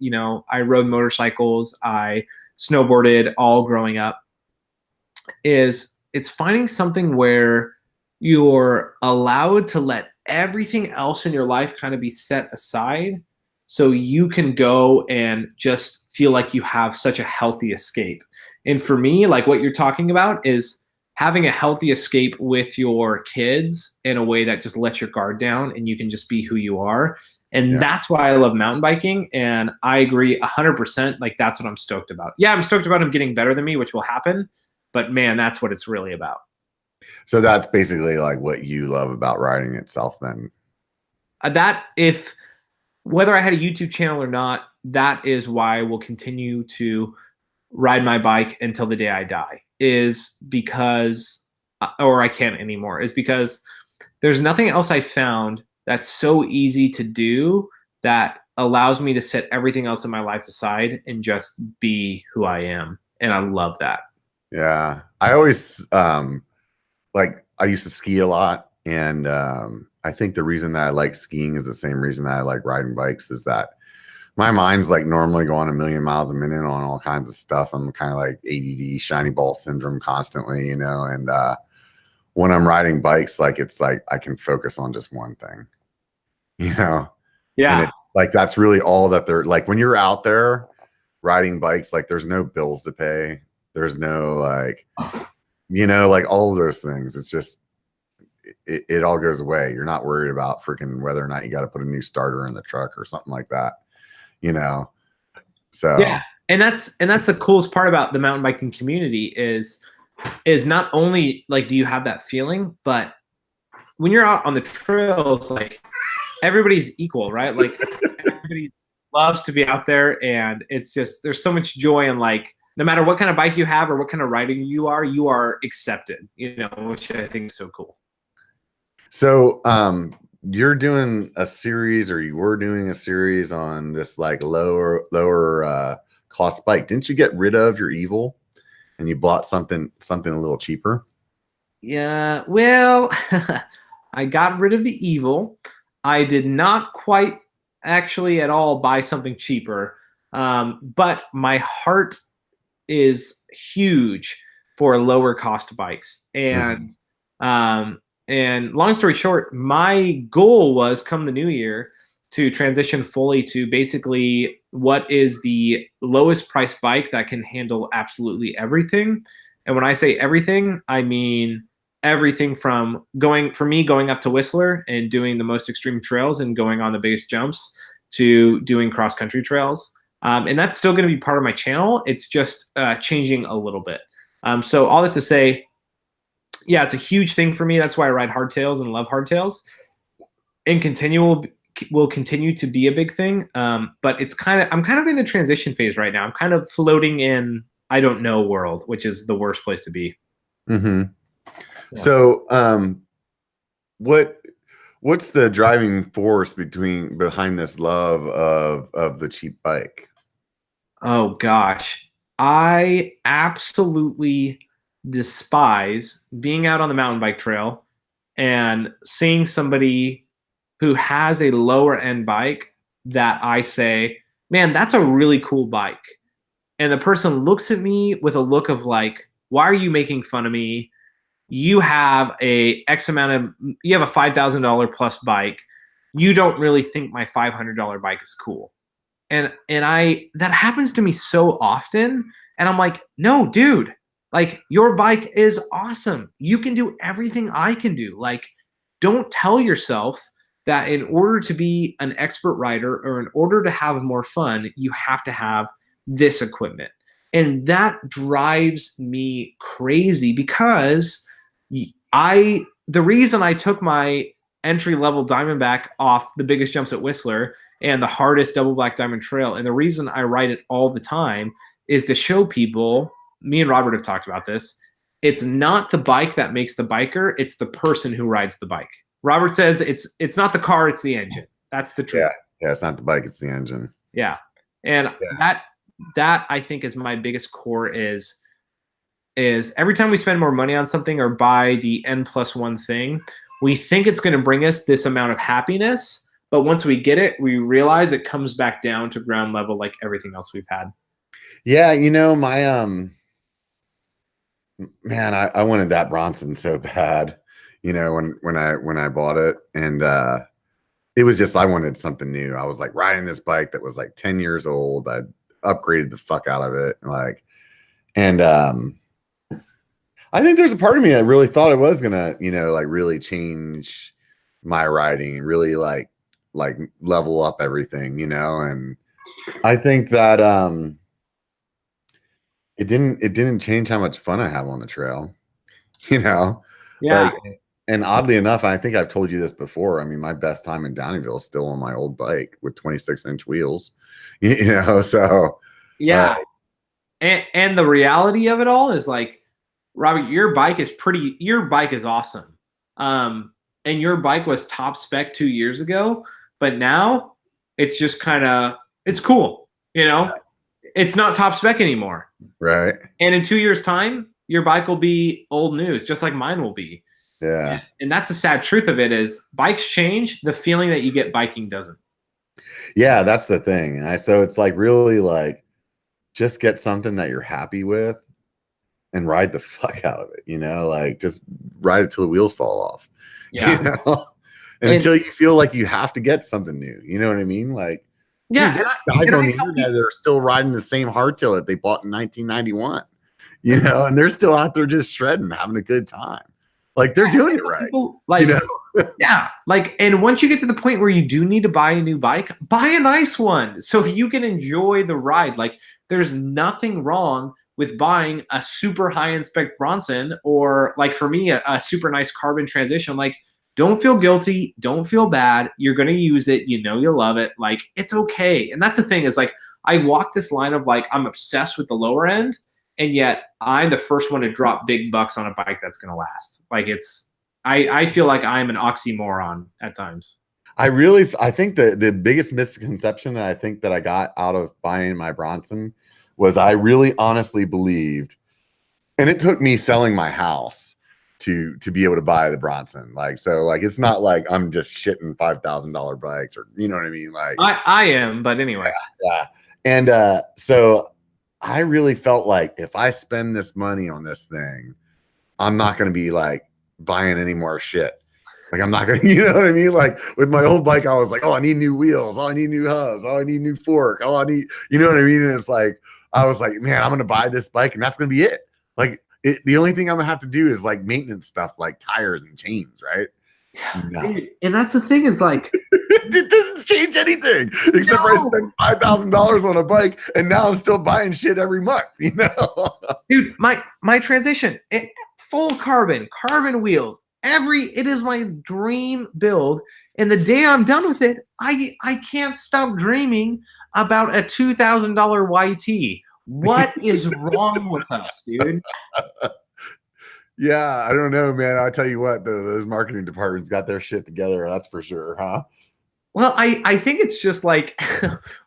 rode motorcycles, I snowboarded all growing up, is it's finding something where you're allowed to let everything else in your life kind of be set aside so you can go and just feel like you have such a healthy escape. And for me, like what you're talking about is having a healthy escape with your kids in a way that just lets your guard down and you can just be who you are. And that's why I love mountain biking. And I agree 100%. Like that's what I'm stoked about. Yeah, I'm stoked about him getting better than me, which will happen. But man, that's what it's really about. So that's basically like what you love about riding itself then? Whether I had a YouTube channel or not, that is why I will continue to ride my bike until the day I die, is because, or I can't anymore, is because there's nothing else I found that's so easy to do that allows me to set everything else in my life aside and just be who I am. And I love that. Yeah. I always, I used to ski a lot. And I think the reason that I like skiing is the same reason that I like riding bikes, is that my mind's like normally going a million miles a minute on all kinds of stuff. I'm kind of like ADD, shiny ball syndrome constantly, you know, and when I'm riding bikes, like it's like I can focus on just one thing, you know? Yeah. And that's really all that they're like when you're out there riding bikes, like there's no bills to pay. There's no like, like all of those things. It's just, it all goes away. You're not worried about freaking whether or not you got to put a new starter in the truck or something like that, So yeah, and that's the coolest part about the mountain biking community is not only like do you have that feeling, but when you're out on the trails, like everybody's equal, right? Like everybody loves to be out there, and it's just there's so much joy in like no matter what kind of bike you have or what kind of rider you are accepted, which I think is so cool. So you're doing a series, or you were doing a series on this like lower cost bike. Didn't you get rid of your Evil and you bought something a little cheaper? Yeah, well, I got rid of the Evil. I did not quite actually at all buy something cheaper, but my heart is huge for lower cost bikes. And and long story short, my goal was come the new year to transition fully to basically what is the lowest price bike that can handle absolutely everything. And when I say everything, I mean everything from going up to Whistler and doing the most extreme trails and going on the biggest jumps to doing cross country trails. And that's still going to be part of my channel. It's just changing a little bit. So all that to say, yeah, it's a huge thing for me. That's why I ride hardtails and love hardtails, and will continue to be a big thing. But I'm kind of in a transition phase right now. I'm kind of floating in I don't know world, which is the worst place to be. Yeah. So, what's the driving force behind this love of the cheap bike? Oh gosh, I absolutely despise being out on the mountain bike trail and seeing somebody who has a lower end bike that I say, man, that's a really cool bike. And the person looks at me with a look of like, why are you making fun of me? You have you have a $5,000 plus bike. You don't really think my $500 bike is cool. And that happens to me so often. And I'm like, no, dude, like your bike is awesome. You can do everything I can do. Like, don't tell yourself that in order to be an expert rider or in order to have more fun, you have to have this equipment. And that drives me crazy because the reason I took my entry-level Diamondback off the biggest jumps at Whistler and the hardest double black diamond trail, and the reason I ride it all the time is to show people, me and Robert have talked about this, it's not the bike that makes the biker, it's the person who rides the bike. Robert says it's not the car, it's the engine. That's the truth. Yeah, it's not the bike, it's the engine. Yeah. And that I think is my biggest core is every time we spend more money on something or buy the N+1 thing, we think it's going to bring us this amount of happiness, but once we get it, we realize it comes back down to ground level like everything else we've had. Yeah, my man, I wanted that Bronson so bad, when I bought it, and it was just I wanted something new. I was like riding this bike that was like 10 years old. I upgraded the fuck out of it, and I think there's a part of me that really thought it was gonna, like really change my riding and really like level up everything, and I think that it didn't change how much fun I have on the trail, Yeah. Like, and oddly enough, I think I've told you this before. I mean, my best time in Downeyville is still on my old bike with 26-inch wheels, so yeah. And the reality of it all is like, Robert, your bike is awesome. And your bike was top spec 2 years ago, but now it's just it's cool. It's not top spec anymore. Right. And in 2 years' time, your bike will be old news, just like mine will be. Yeah. And that's the sad truth of it is bikes change. The feeling that you get biking doesn't. Yeah, that's the thing. So it's like really like just get something that you're happy with and ride the fuck out of it, like just ride it till the wheels fall off. Yeah. And until you feel like you have to get something new. You know what I mean? Like, yeah, dude, guys on the internet that are still riding the same hardtail that they bought in 1991. you know, and they're still out there just shredding, having a good time. Like they're doing it right. People, like, you know? yeah. Like, and once you get to the point where you do need to buy a new bike, buy a nice one so you can enjoy the ride. Like, there's nothing wrong with buying a super high-end spec Bronson, or like for me, a super nice carbon transition. Like, don't feel guilty. Don't feel bad. You're going to use it. You know, you'll love it. Like, it's okay. And that's the thing is, like, I walk this line of like, I'm obsessed with the lower end, and yet I'm the first one to drop big bucks on a bike that's going to last. Like, I feel like I'm an oxymoron at times. I think the biggest misconception I think that I got out of buying my Bronson was I really honestly believed, and it took me selling my house to be able to buy the Bronson. Like, so like, it's not like I'm just shitting $5,000 bikes, or, you know what I mean? Like I am, but anyway. Yeah. And so I really felt like if I spend this money on this thing, I'm not going to be like buying any more shit. Like, I'm not going to, you know what I mean? Like with my old bike, I was like, oh, I need new wheels. Oh, I need new hubs. Oh, I need new fork. Oh, I need, you know what I mean? And it's like, I was like, man, I'm going to buy this bike and that's going to be it. Like the only thing I'm going to have to do is like maintenance stuff, like tires and chains. Right. No. And that's the thing is like, it didn't change anything except for I spent $5,000 on a bike and now I'm still buying shit every month, you know? Dude, my transition, full carbon wheels, it is my dream build. And the day I'm done with it, I can't stop dreaming about a $2,000 YT. What is wrong with us, dude? Yeah, I don't know, man. I'll tell you what, those marketing departments got their shit together. That's for sure, huh? Well, I think it's just like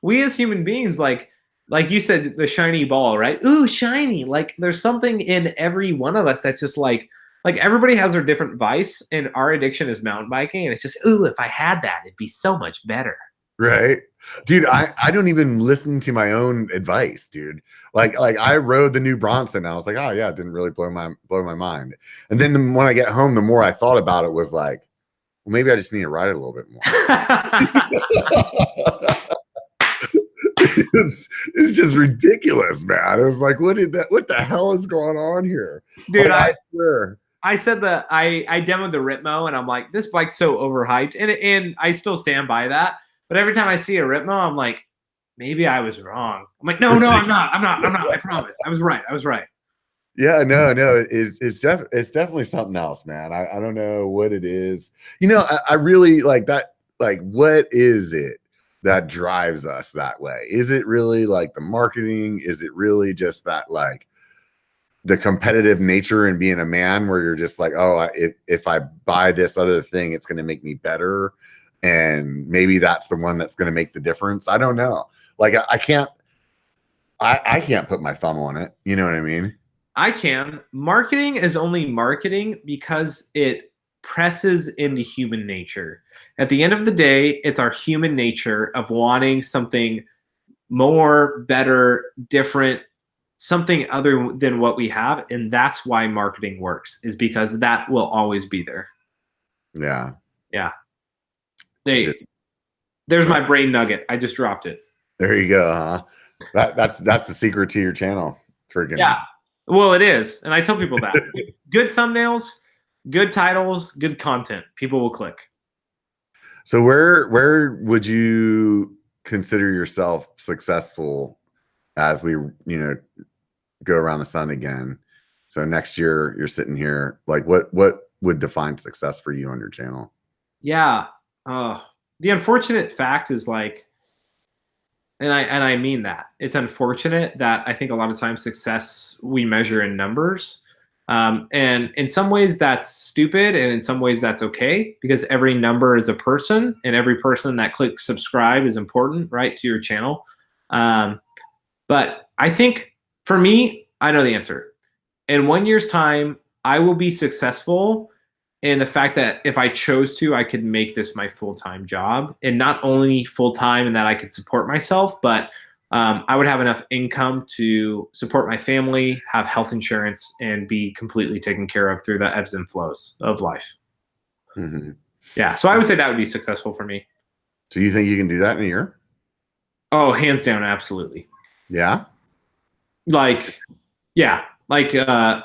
we as human beings, like you said, the shiny ball, right? Ooh, shiny. Like there's something in every one of us that's just like everybody has their different vice, and our addiction is mountain biking. And it's just, ooh, if I had that, it'd be so much better. Right. Dude, I don't even listen to my own advice, dude. Like I rode the new Bronson. I was like, oh yeah, it didn't really blow my mind. And then when I get home, the more I thought about it was like, well, maybe I just need to ride it a little bit more. It's just ridiculous, man. It was like, what the hell is going on here? Dude, I swear. I said that I demoed the Ritmo, and I'm like, this bike's so overhyped. And I still stand by that. But every time I see a Ritmo, I'm like, maybe I was wrong. I'm like, no, I'm not. I promise. I was right. Yeah, no, it's definitely something else, man. I don't know what it is. You know, I really like that. Like, what is it that drives us that way? Is it really like the marketing? Is it really just that like the competitive nature and being a man, where you're just like, oh, if I buy this other thing, it's going to make me better. And maybe that's the one that's going to make the difference. I don't know. Like I can't put my thumb on it. You know what I mean? I can. Marketing is only marketing because it presses into human nature. At the end of the day, it's our human nature of wanting something more, better, different, something other than what we have. And that's why marketing works, is because that will always be there. Yeah. Yeah. There's my brain nugget. I just dropped it. There you go, huh? That's the secret to your channel. Freaking yeah. Well, it is, and I tell people that good thumbnails, good titles, good content, people will click. So where would you consider yourself successful as we go around the sun again? So next year you're sitting here, like what would define success for you on your channel? Yeah. The unfortunate fact is like, and I mean that, it's unfortunate that I think a lot of times success we measure in numbers. And in some ways that's stupid, and in some ways that's okay, because every number is a person, and every person that clicks subscribe is important, right, to your channel. But I think for me, I know the answer. In 1 year's time, I will be successful in the fact that if I chose to, I could make this my full-time job, and not only full-time in that I could support myself, but I would have enough income to support my family, have health insurance, and be completely taken care of through the ebbs and flows of life. Mm-hmm. Yeah, so I would say that would be successful for me. So you think you can do that in a year? Oh, hands down, absolutely. Yeah? Like, yeah. like and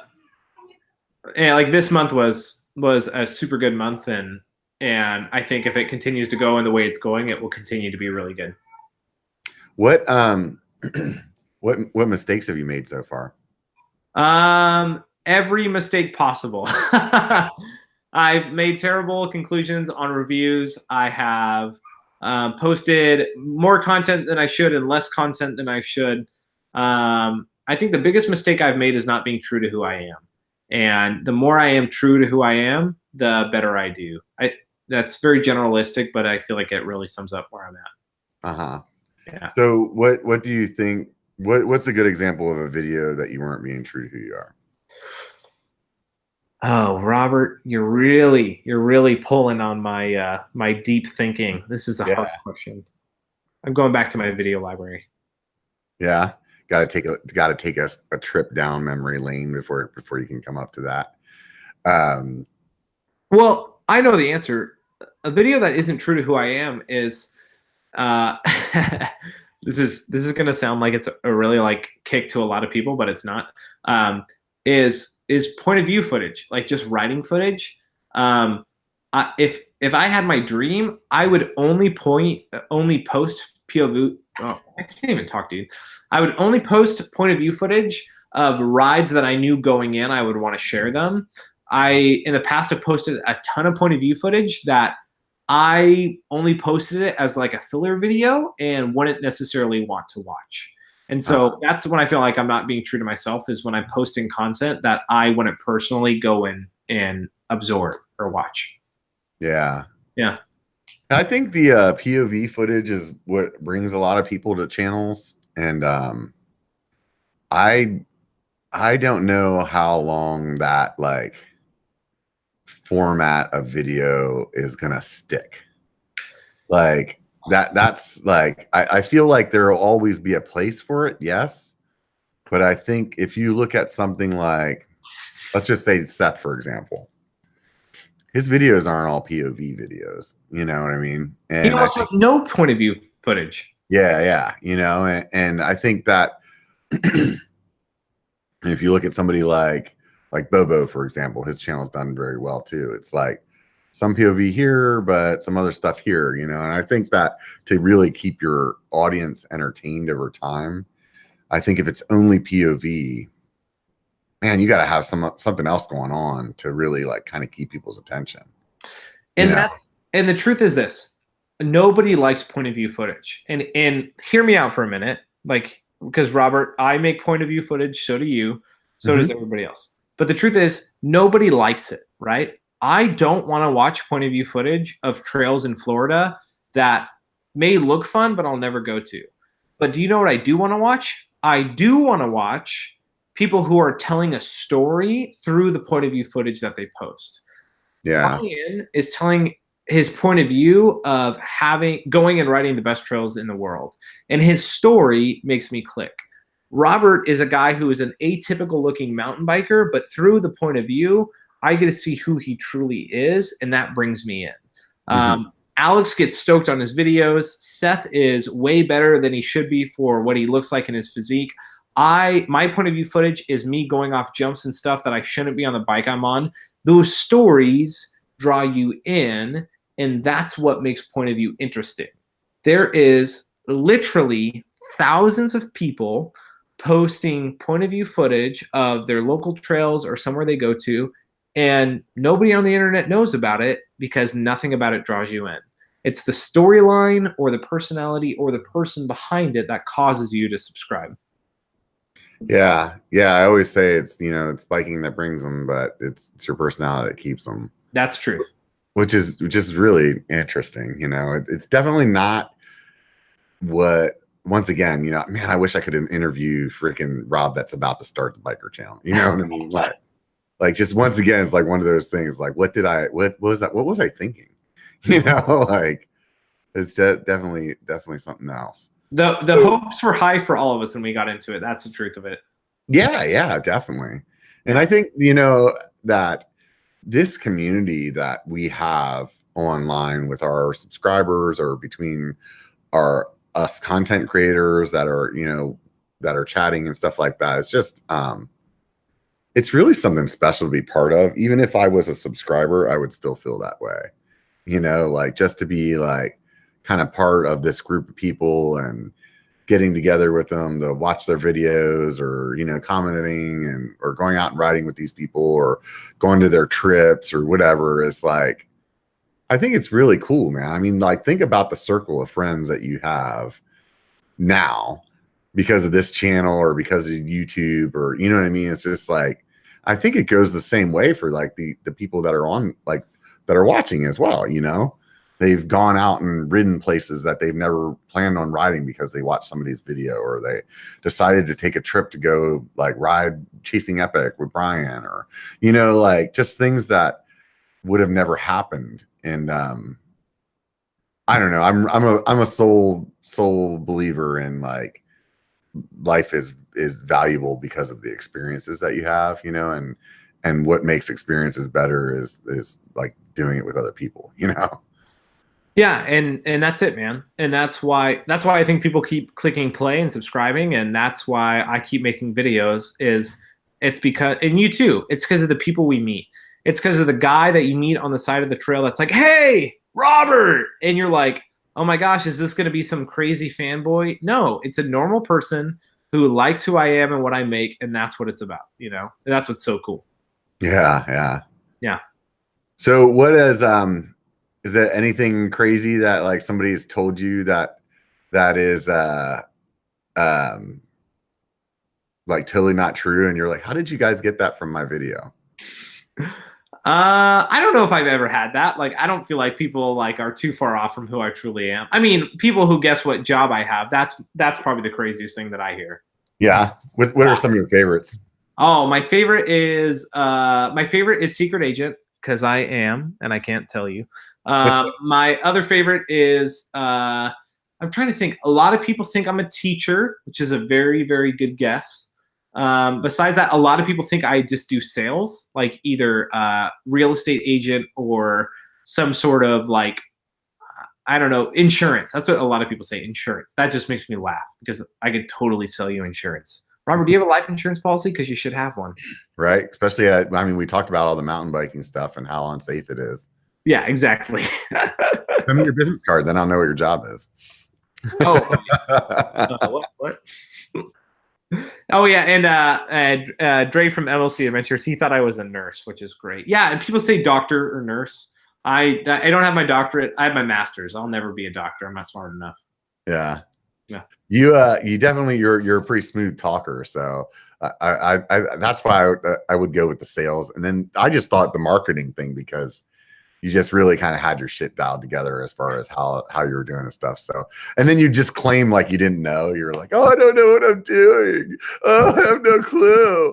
like this month was a super good month, and I think if it continues to go in the way it's going, it will continue to be really good. What what mistakes have you made so far? Every mistake possible. I've made terrible conclusions on reviews. I have posted more content than I should and less content than I should. I think the biggest mistake I've made is not being true to who I am. And the more I am true to who I am, the better I do. That's very generalistic, but I feel like it really sums up where I'm at. Uh-huh. Yeah. So what do you think, what's a good example of a video that you weren't being true to who you are? Oh, Robert, you're really pulling on my my deep thinking. This is a hard question. I'm going back to my video library. Yeah. Got to take a trip down memory lane before you can come up to that. Well, I know the answer. A video that isn't true to who I am is this is going to sound like it's a really like kick to a lot of people, but it's not. Is point of view footage, like just riding footage. If I had my dream, I would only post POV. Oh, I can't even talk, dude. I would only post point of view footage of rides that I knew going in I would want to share them. I, in the past, have posted a ton of point of view footage that I only posted it as like a filler video and wouldn't necessarily want to watch. And so that's when I feel like I'm not being true to myself, is when I'm posting content that I wouldn't personally go in and absorb or watch. Yeah. Yeah. I think the POV footage is what brings a lot of people to channels. And I don't know how long that like format of video is gonna stick. Like that's like I feel like there will always be a place for it, yes. But I think if you look at something like, let's just say Seth, for example, his videos aren't all POV videos, you know what I mean? And he also has no point of view footage. Yeah, you know, and I think that if you look at somebody like Bobo, for example, his channel's done very well too. It's like some POV here, but some other stuff here, you know. And I think that to really keep your audience entertained over time, I think if it's only POV, man, you got to have something else going on to really like kind of keep people's attention. And the truth is this: nobody likes point of view footage. And hear me out for a minute, like, because Robert, I make point of view footage, so do you, so does everybody else. But the truth is, nobody likes it, right? I don't want to watch point of view footage of trails in Florida that may look fun, but I'll never go to. But do you know what I do want to watch? I do want to watch people who are telling a story through the point of view footage that they post. Yeah. Ryan is telling his point of view of going and riding the best trails in the world. And his story makes me click. Robert is a guy who is an atypical looking mountain biker, but through the point of view, I get to see who he truly is, and that brings me in. Alex gets stoked on his videos. Seth is way better than he should be for what he looks like in his physique. My point of view footage is me going off jumps and stuff that I shouldn't be on the bike I'm on. Those stories draw you in, and that's what makes point of view interesting. There is literally thousands of people posting point of view footage of their local trails or somewhere they go to, and nobody on the internet knows about it because nothing about it draws you in. It's the storyline or the personality or the person behind it that causes you to subscribe. Yeah. I always say it's, you know, it's biking that brings them, but it's your personality that keeps them. That's true. Which is really interesting. You know, it's definitely not what. Once again, you know, man, I wish I could interview freaking Rob that's about to start the biker channel. You know what I mean? Like just once again, it's like one of those things. Like, what was that? What was I thinking? You know, like it's definitely something else. The hopes were high for all of us when we got into it. That's the truth of it. Yeah, definitely. And I think, you know, that this community that we have online with our subscribers or between us content creators that are, you know, that are chatting and stuff like that, it's just it's really something special to be part of. Even if I was a subscriber, I would still feel that way. Like just to be like kind of part of this group of people and getting together with them to watch their videos, or commenting or going out and riding with these people, or going to their trips or whatever. Is like, I think it's really cool, man. I mean, like, think about the circle of friends that you have now because of this channel or because of YouTube, or you know what I mean? It's just like, I think it goes the same way for like the people that are on, like, that are watching as well. They've gone out and ridden places that they've never planned on riding because they watched somebody's video, or they decided to take a trip to go like ride Chasing Epic with Brian, or like just things that would have never happened. And I don't know, I'm a soul believer in like life is valuable because of the experiences that you have, and what makes experiences better is like doing it with other people. Yeah, and that's it, man. And that's why I think people keep clicking play and subscribing, and that's why I keep making videos. It's because, and you too, it's because of the people we meet. It's because of the guy that you meet on the side of the trail that's like, "Hey, Robert," and you're like, "Oh my gosh, is this going to be some crazy fanboy?" No, it's a normal person who likes who I am and what I make, and that's what it's about. And that's what's so cool. Yeah. So what is there anything crazy that like somebody's told you that is like totally not true, and you're like, how did you guys get that from my video? I don't know if I've ever had that. Like, I don't feel like people like are too far off from who I truly am. I mean, people who guess what job I have, that's probably the craziest thing that I hear. Yeah. What are some of your favorites? Oh, my favorite is Secret Agent, because I am, and I can't tell you. My other favorite is I'm trying to think. A lot of people think I'm a teacher, which is a very, very good guess. Besides that, a lot of people think I just do sales, like either real estate agent or some sort of like, I don't know, insurance. That's what a lot of people say, insurance. That just makes me laugh because I could totally sell you insurance. Robert, do you have a life insurance policy? Because you should have one. Right. Especially, I mean, we talked about all the mountain biking stuff and how unsafe it is. Yeah, exactly. Send me your business card, then I'll know what your job is. Oh, what? Oh yeah, and Dre from MLC Adventures, he thought I was a nurse, which is great. Yeah, and people say doctor or nurse. I don't have my doctorate. I have my master's. I'll never be a doctor. I'm not smart enough. Yeah. Yeah. You definitely you're a pretty smooth talker, so I that's why I would go with the sales, and then I just thought the marketing thing, because you just really kind of had your shit dialed together as far as how you were doing and stuff. So, and then you just claim like you didn't know. You're like, oh, I don't know what I'm doing. Oh, I have no clue.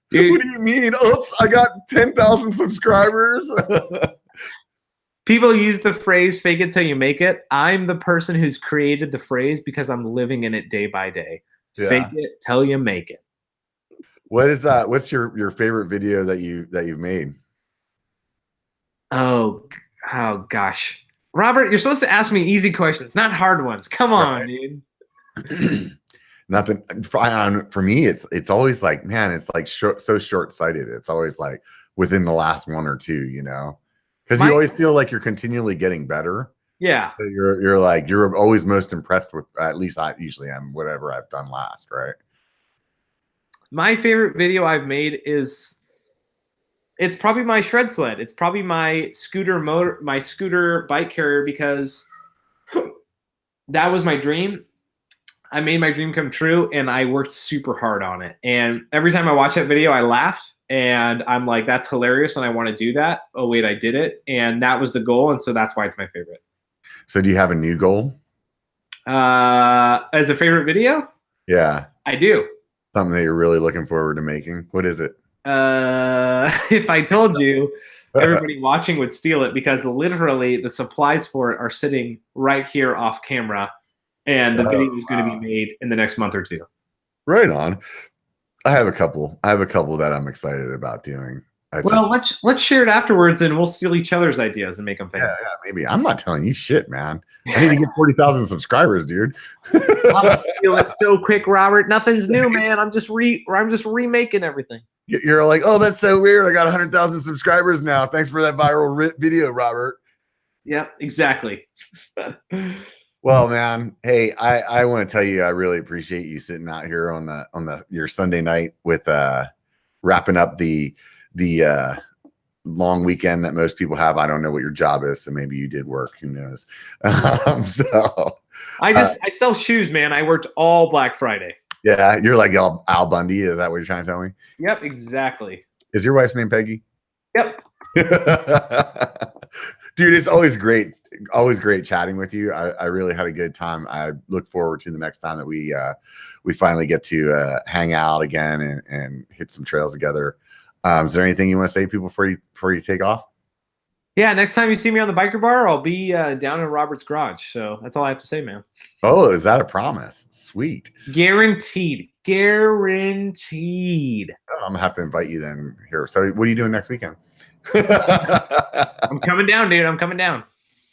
Dude, what do you mean? Oops, I got 10,000 subscribers. People use the phrase "fake it till you make it." I'm the person who's created the phrase because I'm living in it day by day. Yeah. Fake it till you make it. What is that? What's your favorite video that you've made? Oh gosh, Robert, you're supposed to ask me easy questions, not hard ones. Come on, dude. Nothing for me. It's always like, man, it's like so short-sighted. It's always like within the last one or two, because you always feel like you're continually getting better. Yeah. So you're always most impressed with, at least I usually am, whatever I've done last, right? My favorite video I've made is, it's probably my shred sled. It's probably my scooter bike carrier, because that was my dream. I made my dream come true, and I worked super hard on it. And every time I watch that video, I laugh, and I'm like, that's hilarious, and I want to do that. Oh, wait, I did it. And that was the goal, and so that's why it's my favorite. So do you have a new goal? As a favorite video? Yeah. I do. Something that you're really looking forward to making? What is it? If I told you, everybody watching would steal it, because literally the supplies for it are sitting right here off camera. And the video is going to be made in the next month or two. Right on. I have a couple that I'm excited about doing. Well, let's share it afterwards, and we'll steal each other's ideas and make them famous. Yeah, maybe. I'm not telling you shit, man. I need to get 40,000 subscribers, dude. I'm gonna steal it so quick, Robert. Nothing's new, man. I'm just remaking everything. You're like, oh, that's so weird. I got 100,000 subscribers now. Thanks for that viral video, Robert. Yeah, exactly. Well, man, hey, I want to tell you, I really appreciate you sitting out here on your Sunday night with wrapping up the long weekend that most people have. I don't know what your job is, so maybe you did work. Who knows? So I sell shoes, man. I worked all Black Friday. Yeah, you're like Al Bundy. Is that what you're trying to tell me? Yep, exactly. Is your wife's name Peggy? Yep. Dude, it's always great chatting with you. I really had a good time. I look forward to the next time that we finally get to hang out again and hit some trails together. Is there anything you want to say, people, before you take off? Yeah, next time you see me on the Biker Bar, I'll be down in Robert's garage. So that's all I have to say, man. Oh, is that a promise? Sweet. Guaranteed. Oh, I'm gonna have to invite you then here. So what are you doing next weekend? I'm coming down, dude. I'm coming down.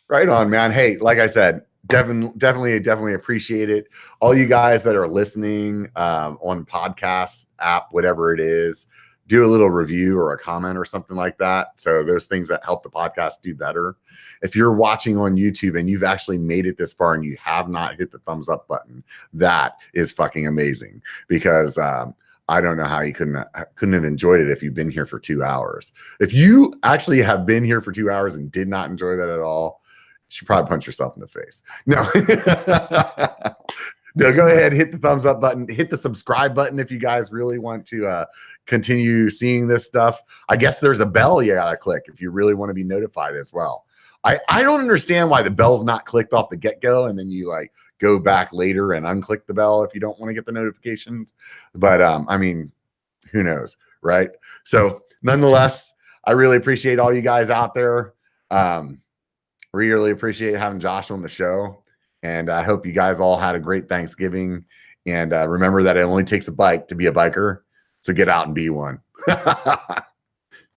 Right on, man. Hey, like I said, definitely appreciate it. All you guys that are listening on podcast app, whatever it is, do a little review or a comment or something like that. So there's things that help the podcast do better. If you're watching on YouTube and you've actually made it this far and you have not hit the thumbs up button, that is fucking amazing, because I don't know how you couldn't have enjoyed it if you've been here for 2 hours. If you actually have been here for 2 hours and did not enjoy that at all, you should probably punch yourself in the face. No. No, go ahead, hit the thumbs up button, hit the subscribe button if you guys really want to continue seeing this stuff. I guess there's a bell you gotta click if you really want to be notified as well. I don't understand why the bell's not clicked off the get-go and then you like go back later and unclick the bell if you don't want to get the notifications. But I mean, who knows, right? So nonetheless, I really appreciate all you guys out there. Really appreciate having Josh on the show. And I hope you guys all had a great Thanksgiving. And remember that it only takes a bike to be a biker. So get out and be one.